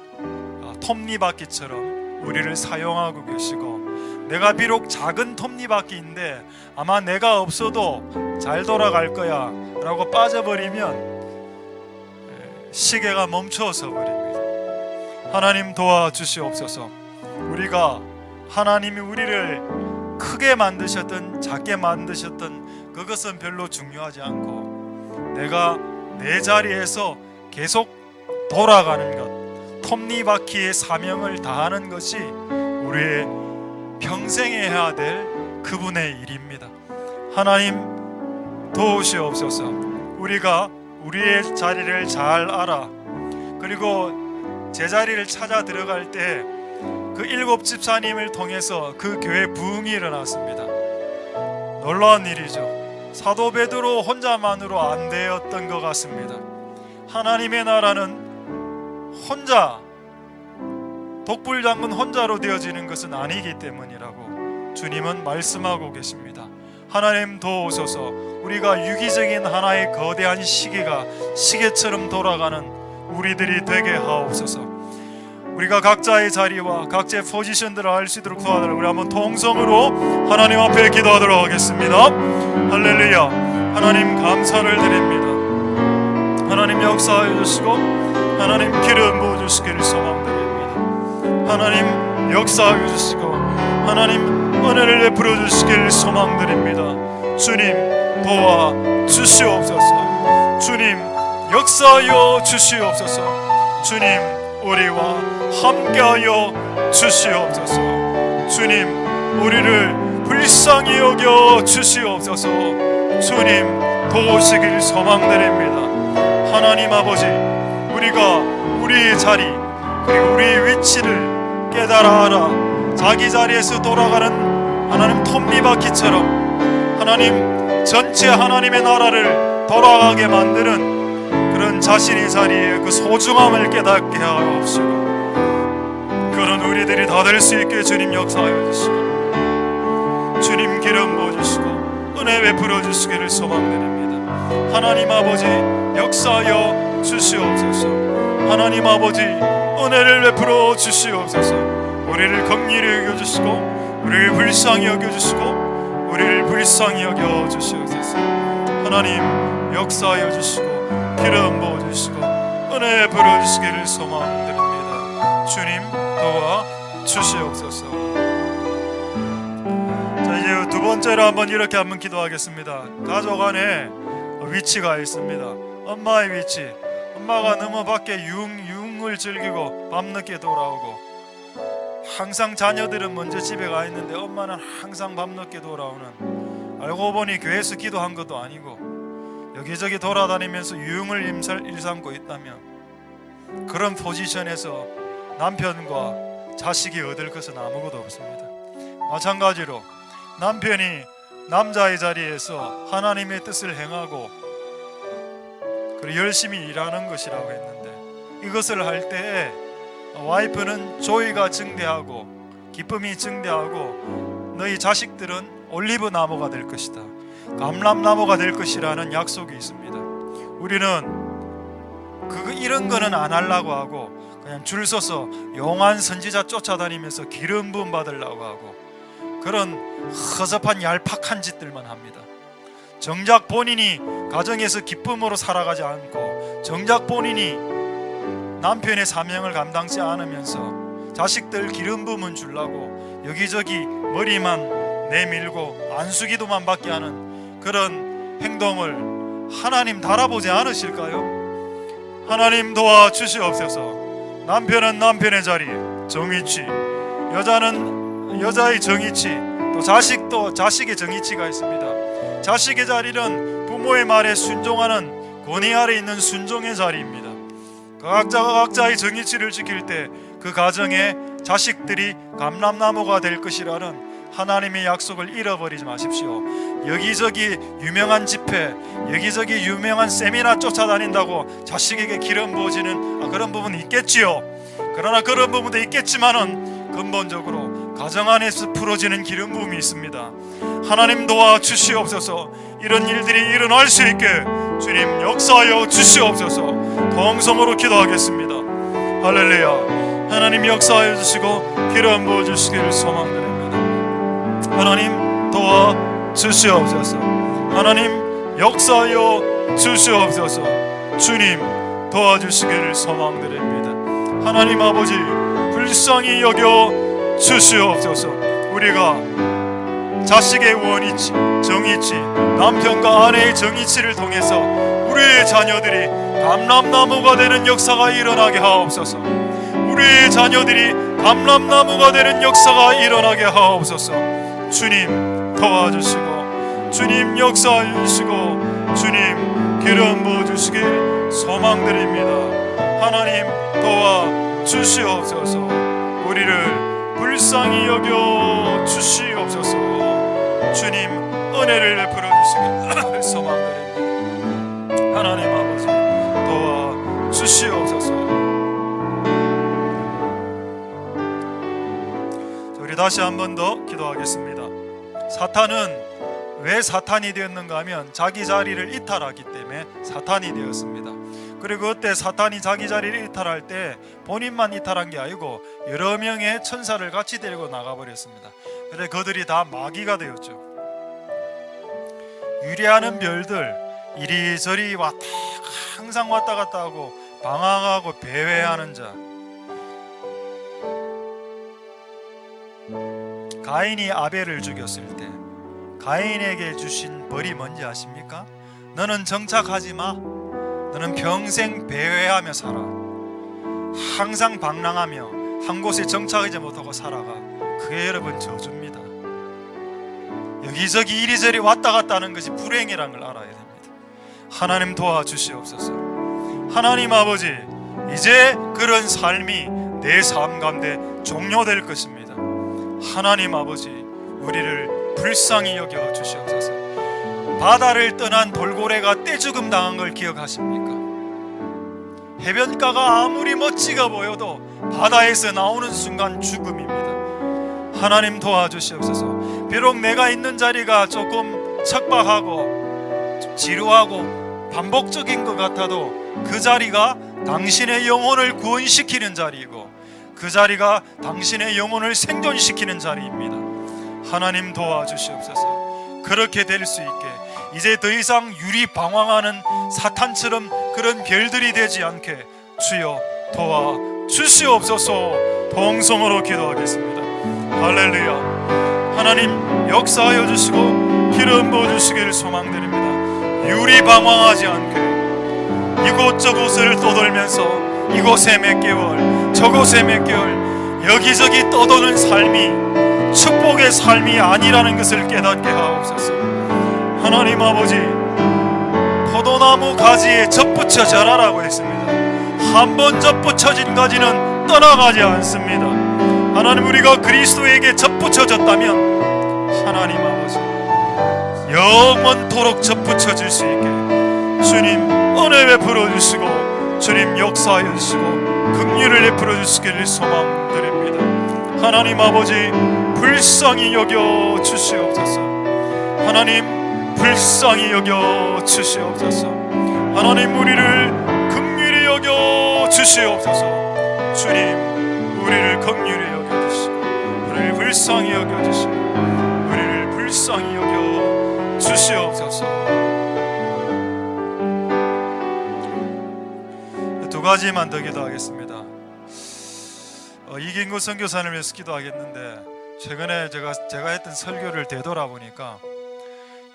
톱니바퀴처럼 우리를 사용하고 계시고, 내가 비록 작은 톱니바퀴인데 아마 내가 없어도 잘 돌아갈 거야 라고 빠져버리면 시계가 멈춰서 버립니다. 하나님 도와주시옵소서. 우리가 하나님이 우리를 크게 만드셨든 작게 만드셨든 그것은 별로 중요하지 않고 내가 내 자리에서 계속 돌아가는 것, 톱니바퀴의 사명을 다하는 것이 우리의 평생에 해야 될 그분의 일입니다. 하나님 도우시옵소서. 우리가 우리의 자리를 잘 알아, 그리고 제자리를 찾아 들어갈 때 그 7 집사님을 통해서 그 교회 부흥이 일어났습니다. 놀라운 일이죠. 사도 베드로 혼자만으로 안 되었던 것 같습니다. 하나님의 나라는 혼자, 독불장군 혼자로 되어지는 것은 아니기 때문이라고 주님은 말씀하고 계십니다. 하나님 도우소서. 우리가 유기적인 하나의 거대한 시계가 시계처럼 돌아가는 우리들이 되게 하옵소서. 우리가 각자의 자리와 각자의 포지션들을 알 수 있도록 도와달라고. 우리 한번 통성으로 하나님 앞에 기도하도록 하겠습니다. 할렐루야. 하나님 감사를 드립니다. 하나님 역사해 주시고 하나님 기름 부어 주시기를 소망드립니다. 하나님 역사해 주시고 하나님 은혜를 베풀어 주시기를 소망드립니다. 주님 도와 주시옵소서. 주님 역사하여 주시옵소서. 주님 우리와 함께하여 주시옵소서. 주님 우리를 불쌍히 여겨 주시옵소서. 주님 도우시길 소망드립니다. 하나님 아버지, 우리가 우리의 자리 그리고 우리의 위치를 깨달아 알아 자기 자리에서 돌아가는 하나님 톱니바퀴처럼 하나님 전체 하나님의 나라를 돌아가게 만드는 그런 자신의 자리에 그 소중함을 깨닫게 하옵시고, 그런 우리들이 다 될 수 있게 주님 역사하여 주시고 주님 기름 부어주시고 은혜 베풀어 주시기를 소망드립니다. 하나님 아버지 역사하여 주시옵소서. 하나님 아버지 은혜를 베풀어 주시옵소서. 우리를 긍휼히 여겨주시고 우리를 불쌍히 여겨주시고 우리를 불쌍히 여겨주시옵소서. 하나님 역사하여 주시고 기름 부어주시고 은혜 베풀어 주시기를 소망드립니다. 주님 도와 주시옵소서. 자, 이제 두 번째로 한번 이렇게 한번 기도하겠습니다. 가족 안에 위치가 있습니다. 엄마의 위치. 엄마가 너무 밖에 유흥을 즐기고 밤늦게 돌아오고, 항상 자녀들은 먼저 집에 가 있는데 엄마는 항상 밤늦게 돌아오는, 알고 보니 교회에서 기도한 것도 아니고 여기저기 돌아다니면서 유흥을 일삼고 있다면, 그런 포지션에서 남편과 자식이 얻을 것은 아무것도 없습니다. 마찬가지로 남편이 남자의 자리에서 하나님의 뜻을 행하고 그리고 열심히 일하는 것이라고 했는데, 이것을 할 때에 와이프는 조이가 증대하고 기쁨이 증대하고 너희 자식들은 올리브 나무가 될 것이다, 감람나무가 될 것이라는 약속이 있습니다. 우리는 이런 거는 안 하려고 하고 그냥 줄 서서 용한 선지자 쫓아다니면서 기름 부음 받으려고 하고 그런 허접한 얄팍한 짓들만 합니다. 정작 본인이 가정에서 기쁨으로 살아가지 않고 정작 본인이 남편의 사명을 감당치 않으면서 자식들 기름 부음은 주려고 여기저기 머리만 내밀고 안수기도만 받게 하는 그런 행동을 하나님 달아보지 않으실까요? 하나님 도와주시옵소서. 남편은 남편의 자리 정의치, 여자는 여자의 정의치, 또 자식도 자식의 정의치가 있습니다. 자식의 자리는 부모의 말에 순종하는 권위 아래 있는 순종의 자리입니다. 각자가 각자의 정의치를 지킬 때 그 가정에 자식들이 감람나무가 될 것이라는 하나님의 약속을 잃어버리지 마십시오. 여기저기 유명한 집회, 여기저기 유명한 세미나 쫓아다닌다고 자식에게 기름 부어지는 그런 부분이 있겠지요. 그러나 그런 부분도 있겠지만은 근본적으로 가정 안에서 풀어지는 기름 부음이 있습니다. 하나님 도와 주시옵소서. 이런 일들이 일어날 수 있게 주님 역사하여 주시옵소서. 동성으로 기도하겠습니다. 할렐루야. 하나님 역사하여 주시고 기름 부어 주시기를 소망드립니다. 하나님 도와 주시옵소서. 하나님 역사하여 주시옵소서. 주님 도와주시기를 소망드립니다. 하나님 아버지 불쌍히 여겨 주시옵소서. 우리가 자식의 원위치, 정의치, 남편과 아내의 정의치를 통해서 우리의 자녀들이 감람나무가 되는 역사가 일어나게 하옵소서. 우리의 자녀들이 감람나무가 되는 역사가 일어나게 하옵소서. 주님 도와주시고 주님 역사해 주시고 주님 기름 부어주시길 소망드립니다. 하나님 도와주시옵소서. 우리를 불쌍히 여겨 주시옵소서. 주님 은혜를 베풀어 주시길 다시 한 번 더 기도하겠습니다. 사탄은 왜 사탄이 되었는가 하면 자기 자리를 이탈하기 때문에 사탄이 되었습니다. 그리고 그때 사탄이 자기 자리를 이탈할 때 본인만 이탈한 게 아니고 여러 명의 천사를 같이 데리고 나가버렸습니다. 그래서 그들이 다 마귀가 되었죠. 유리하는 별들 이리저리 항상 왔다 갔다 하고 방황하고 배회하는 자. 가인이 아벨을 죽였을 때 가인에게 주신 벌이 뭔지 아십니까? 너는 정착하지 마. 너는 평생 배회하며 살아. 항상 방랑하며 한 곳에 정착하지 못하고 살아가. 그게 여러분 저주입니다. 여기저기 이리저리 왔다 갔다 하는 것이 불행이라는 걸 알아야 됩니다. 하나님 도와주시옵소서. 하나님 아버지, 이제 그런 삶이 내 삶 가운데 종료될 것입니다. 하나님 아버지, 우리를 불쌍히 여겨 주시옵소서. 바다를 떠난 돌고래가 떼죽음 당한 걸 기억하십니까? 해변가가 아무리 멋지게 보여도 바다에서 나오는 순간 죽음입니다. 하나님 도와주시옵소서. 비록 내가 있는 자리가 조금 척박하고 지루하고 반복적인 것 같아도 그 자리가 당신의 영혼을 구원시키는 자리이고 그 자리가 당신의 영혼을 생존시키는 자리입니다. 하나님 도와주시옵소서. 그렇게 될 수 있게 이제 더 이상 유리방황하는 사탄처럼 그런 별들이 되지 않게 주여 도와주시옵소서. 동성으로 기도하겠습니다. 할렐루야. 하나님 역사하여 주시고 기름 부어주시기를 소망드립니다. 유리방황하지 않게 이곳저곳을 떠돌면서 이곳에 몇 개월 저곳에 몇 개월 여기저기 떠도는 삶이 축복의 삶이 아니라는 것을 깨닫게 하옵소서. 하나님 아버지, 포도나무 가지에 젖붙여 자라라고 했습니다. 한 번 젖붙여진 가지는 떠나가지 않습니다. 하나님, 우리가 그리스도에게 젖붙여졌다면 하나님 아버지 영원토록 젖붙여질 수 있게 주님 은혜 베풀어 주시고 주님 역사하여 주시고 긍휼을 베풀어 주시기를 소망드립니다. 하나님 아버지, 불쌍히 여겨 주시옵소서. 하나님 불쌍히 여겨 주시옵소서. 하나님 우리를 긍휼히 여겨 주시옵소서. 주님 우리를 긍휼히 여겨 주시고 우리를 불쌍히 여겨 주시고 우리를 불쌍히 여겨 주시옵소서. 두 가지만 더 기도하겠습니다. 이긴구 선교사님을 위해서 기도하겠는데 최근에 제가 했던 설교를 되돌아보니까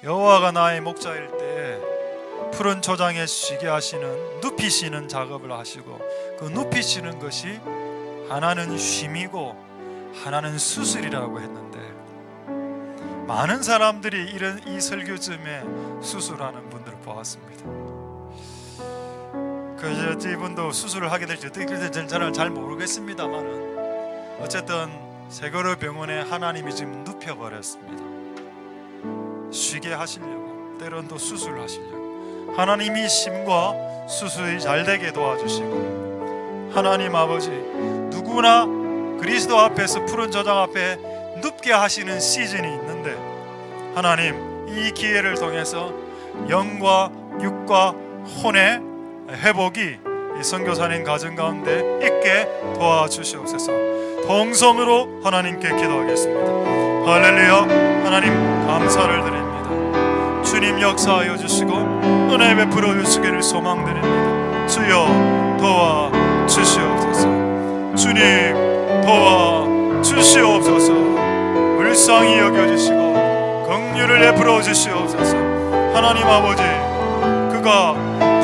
여호와가 나의 목자일 때 푸른 초장에 쉬게 하시는 눕히시는 작업을 하시고 그 눕히시는 것이 하나는 쉼이고 하나는 수술이라고 했는데 많은 사람들이 이 설교쯤에 수술하는 분들을 보았습니다. 이분도 수술을 하게 될지 어떻게 될지 저는 잘 모르겠습니다만은 어쨌든 세거로 병원에 하나님이 지금 눕혀버렸습니다. 쉬게 하시려고, 때론 또 수술을 하시려고. 하나님이 심과 수술이 잘 되게 도와주시고, 하나님 아버지, 누구나 그리스도 앞에서 푸른 저장 앞에 눕게 하시는 시즌이 있는데 하나님 이 기회를 통해서 영과 육과 혼의 회복이 이 선교사님 가정 가운데 있게 도와주시옵소서. 동성으로 하나님께 기도하겠습니다. 할렐루야. 하나님 감사를 드립니다. 주님 역사하여 주시고 은혜 베풀어 주시기를 소망드립니다. 주여 도와주시옵소서. 주님 도와주시옵소서. 불쌍히 여겨주시고 긍휼을 베풀어 주시옵소서. 하나님 아버지, 그가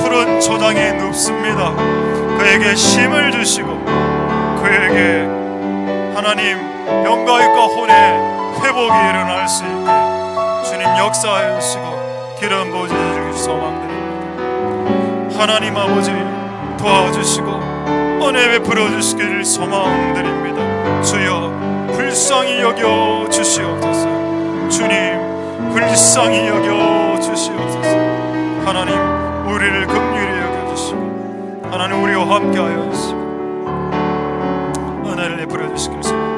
푸른 초장에 눕습니다. 그에게 힘을 주시고 그에게 하나님 영과 육과 혼의 회복이 일어날 수 있게 주님 역사하여 주시고 기름 부어주시길 소망드립니다. 하나님 아버지 도와주시고 은혜 베풀어 주시기를 소망드립니다. 주여 불쌍히 여겨 주시옵소서. 주님 불쌍히 여겨 주시옵소서. 하나님 우리를 긍휼히 여겨주시고 하나님 우리와 함께하여 주시고 은혜를 베풀어 주시길 소망합니다.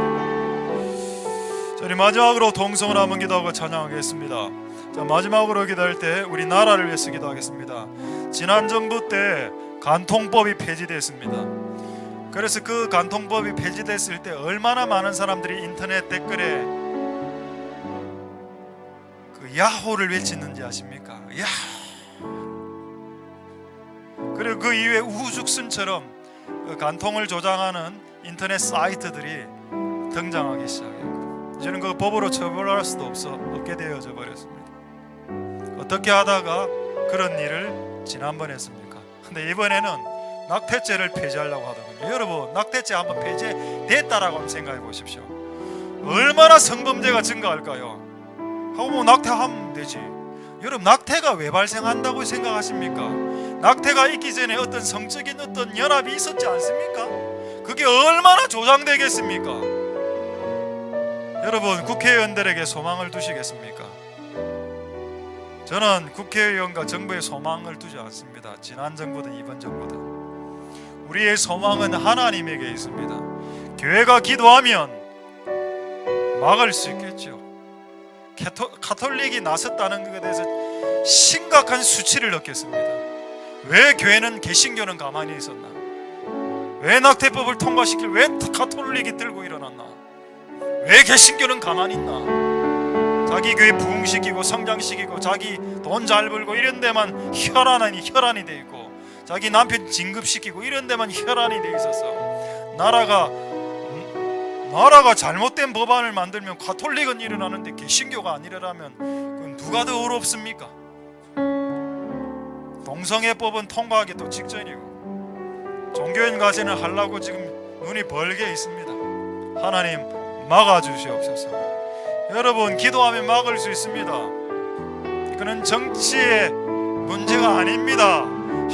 마지막으로 동성을 한번 기도하고 찬양하겠습니다. 자, 마지막으로 기도할 때 우리 나라를 위해서 기도하겠습니다. 지난 정부 때 간통법이 폐지됐습니다. 그래서 그 간통법이 폐지됐을 때 얼마나 많은 사람들이 인터넷 댓글에 그 야호를 외치는지 아십니까? 야호. 그리고 그 이후에 우후죽순처럼 그 간통을 조장하는 인터넷 사이트들이 등장하기 시작했고, 이제는 그 법으로 처벌할 수도 없게 되어져 버렸습니다. 어떻게 하다가 그런 일을 지난번에 했습니까? 근데 이번에는 낙태죄를 폐지하려고 하더군요. 여러분, 낙태죄 한번 폐지됐다라고 한번 생각해 보십시오. 얼마나 성범죄가 증가할까요? 하고 뭐 낙태하면 되지. 여러분, 낙태가 왜 발생한다고 생각하십니까? 낙태가 있기 전에 어떤 성적인 어떤 연합이 있었지 않습니까? 그게 얼마나 조장되겠습니까? 여러분, 국회의원들에게 소망을 두시겠습니까? 저는 국회의원과 정부에 소망을 두지 않습니다. 지난 정부든 이번 정부든. 우리의 소망은 하나님에게 있습니다. 교회가 기도하면 막을 수 있겠죠. 카톨릭이 나섰다는 것에 대해서 심각한 수치를 얻겠습니다. 왜 교회는, 개신교는 가만히 있었나? 왜 낙태법을 통과시킬, 왜 카톨릭이 들고 일어났나? 왜 개신교는 가만히 있나? 자기 교회 부흥시키고 성장시키고 자기 돈 잘 벌고 이런 데만 혈안이 돼 있고, 자기 남편 진급시키고 이런 데만 혈안이 돼 있었어. 나라가 잘못된 법안을 만들면 가톨릭은 일어나는데 개신교가 안 일어나면 그건 누가 더 어렵습니까? 동성애법은 통과하기 또 직전이고, 종교인 과제는 하려고 지금 눈이 벌게 있습니다. 하나님 막아주시옵소서. 여러분, 기도하면 막을 수 있습니다. 그는 정치의 문제가 아닙니다.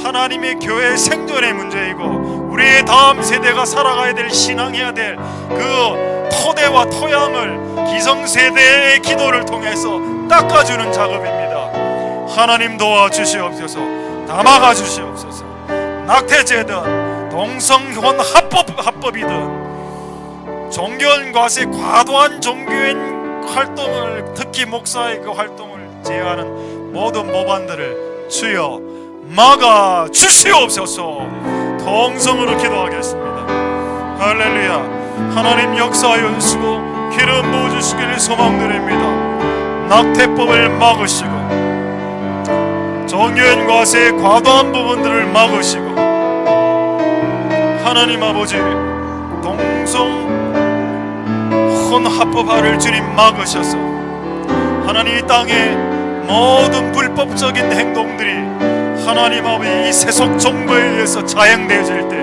하나님의 교회의 생존의 문제이고, 우리의 다음 세대가 살아가야 될, 신앙해야 될 그 토대와 토양을 기성세대의 기도를 통해서 닦아주는 작업입니다. 하나님 도와주시옵소서. 다 막아주시옵소서. 낙태죄든 동성혼 합법이든 종교인 과세, 과도한 종교인 활동을, 특히 목사의 그 활동을 제어하는 모든 법안들을 주여 막아 주시옵소서. 동성으로 기도하겠습니다. 할렐루야. 하나님 역사하여 주시고 기름 부어주시기를 소망드립니다. 낙태법을 막으시고 종교인 과세의 과도한 부분들을 막으시고, 하나님 아버지, 동성혼 합법화를 주님 막으셔서 하나님 이 땅의 모든 불법적인 행동들이 하나님 아버지 이 세속 정부에 의해서 자행되어질 때,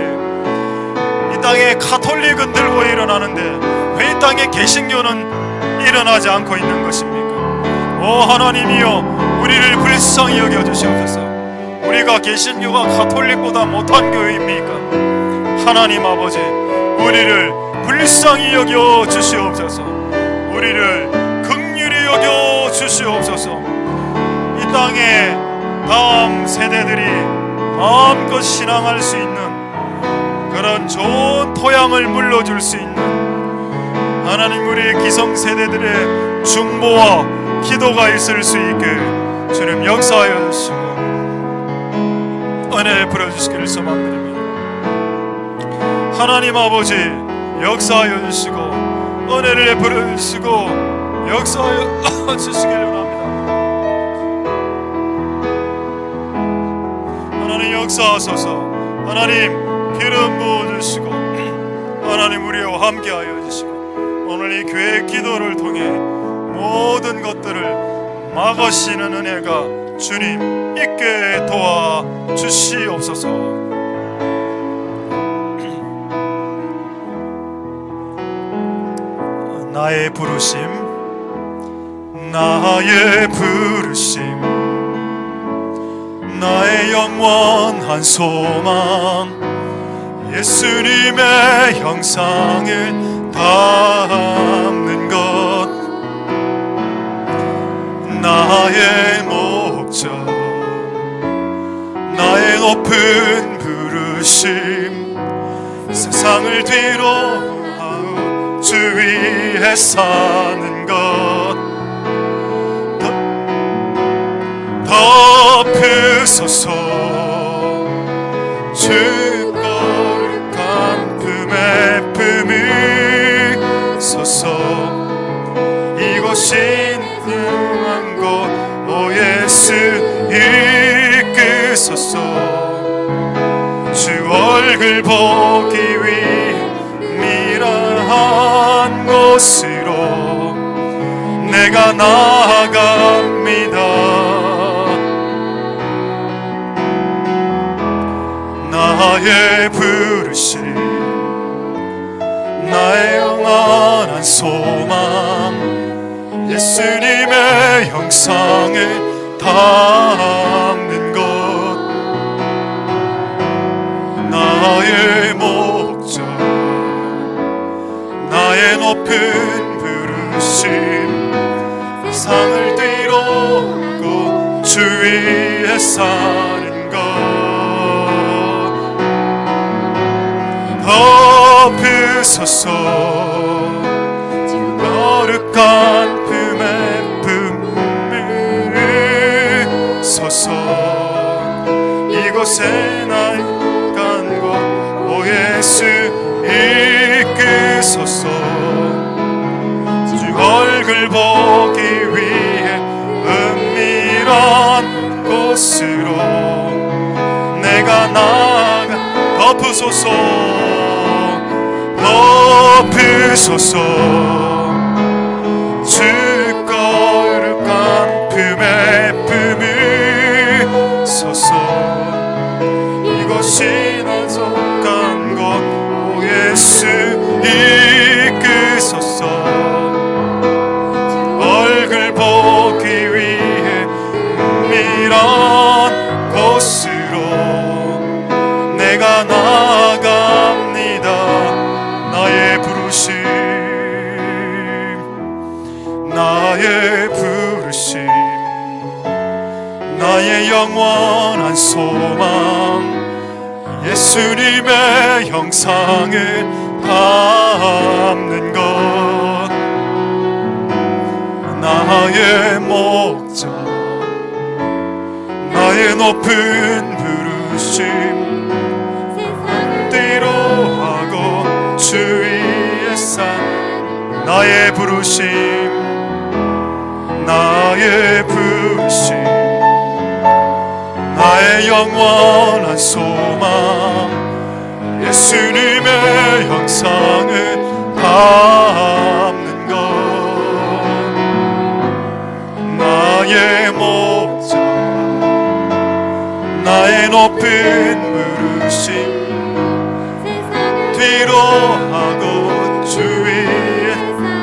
이 땅에 가톨릭은 들고 일어나는데 왜 이 땅에 개신교는 일어나지 않고 있는 것입니까? 오 하나님이여, 우리를 불쌍히 여겨주시옵소서. 우리가 개신교가 가톨릭보다 못한 교회입니까? 하나님 아버지, 우리를 불쌍히 여겨 주시옵소서. 우리를 긍휼히 여겨 주시옵소서. 이 땅에 다음 세대들이 마음껏 신앙할 수 있는 그런 좋은 토양을 물러줄 수 있는, 하나님 우리의 기성세대들의 중보와 기도가 있을 수 있게 주님 역사하여 주시고 은혜 부어주시기를 소망드립니다. 하나님 아버지 역사하여 주시고 은혜를 부어주시고 역사하여 주시기를 원합니다. 하나님 역사하소서. 하나님 기름 부어주시고 하나님 우리와 함께하여 주시고, 오늘 이 교회 기도를 통해 모든 것들을 막으시는 은혜가 주님 있게 도와주시옵소서. 나의 부르심, 나의 부르심, 나의 영원한 소망, 예수님의 형상을 담는 것, 나의 목적, 나의 높은 부르심, 세상을 뒤로 하고 주 위에 사는 것, 것 덮으소서. 주 거룩한 품에 품으소서. 이곳이 능한 곳 오 예수 이끄소서. 주 얼굴 보기 위해 미라한 곳으로 내가 나아갑니다. 나의 부르심 나의 영원한 소망 예수님의 형상을 담는 것 나의 목적 나의 높은 부르심 세상을 뒤로하고 주 위에 사는 것 덮으소서. 거룩한 품에 품으소서. 이곳에 나의 간 곳 오 예수 이끄소서. 주 얼굴 보기 위해 은밀한 곳으로 내가 나아가 덮으소서. 덮으소서. 주 거룩한 품에 품으소서. 이것이 나 속한 곳 오 예수 이끄소서. 얼굴 보기 위해 은밀한 곳으로 내가 나아갑니다. 나의 부르심 나의 부르심 나의 영원한 소망 예수님의 형상을 담는 것 나의 목적 나의 높은 부르심 뒤로 하고 주 위에 산 나의 부르심 나의 부르심 나의 영원한 소망 예수님의 형상을 담는 것 나의 목적 나의 높은 부르심 뒤로 하고 주 위에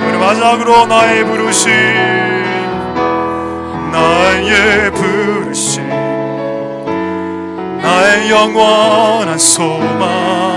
우리 마지막으로 나의 부르심 나의 부르심 나의 영원한 소망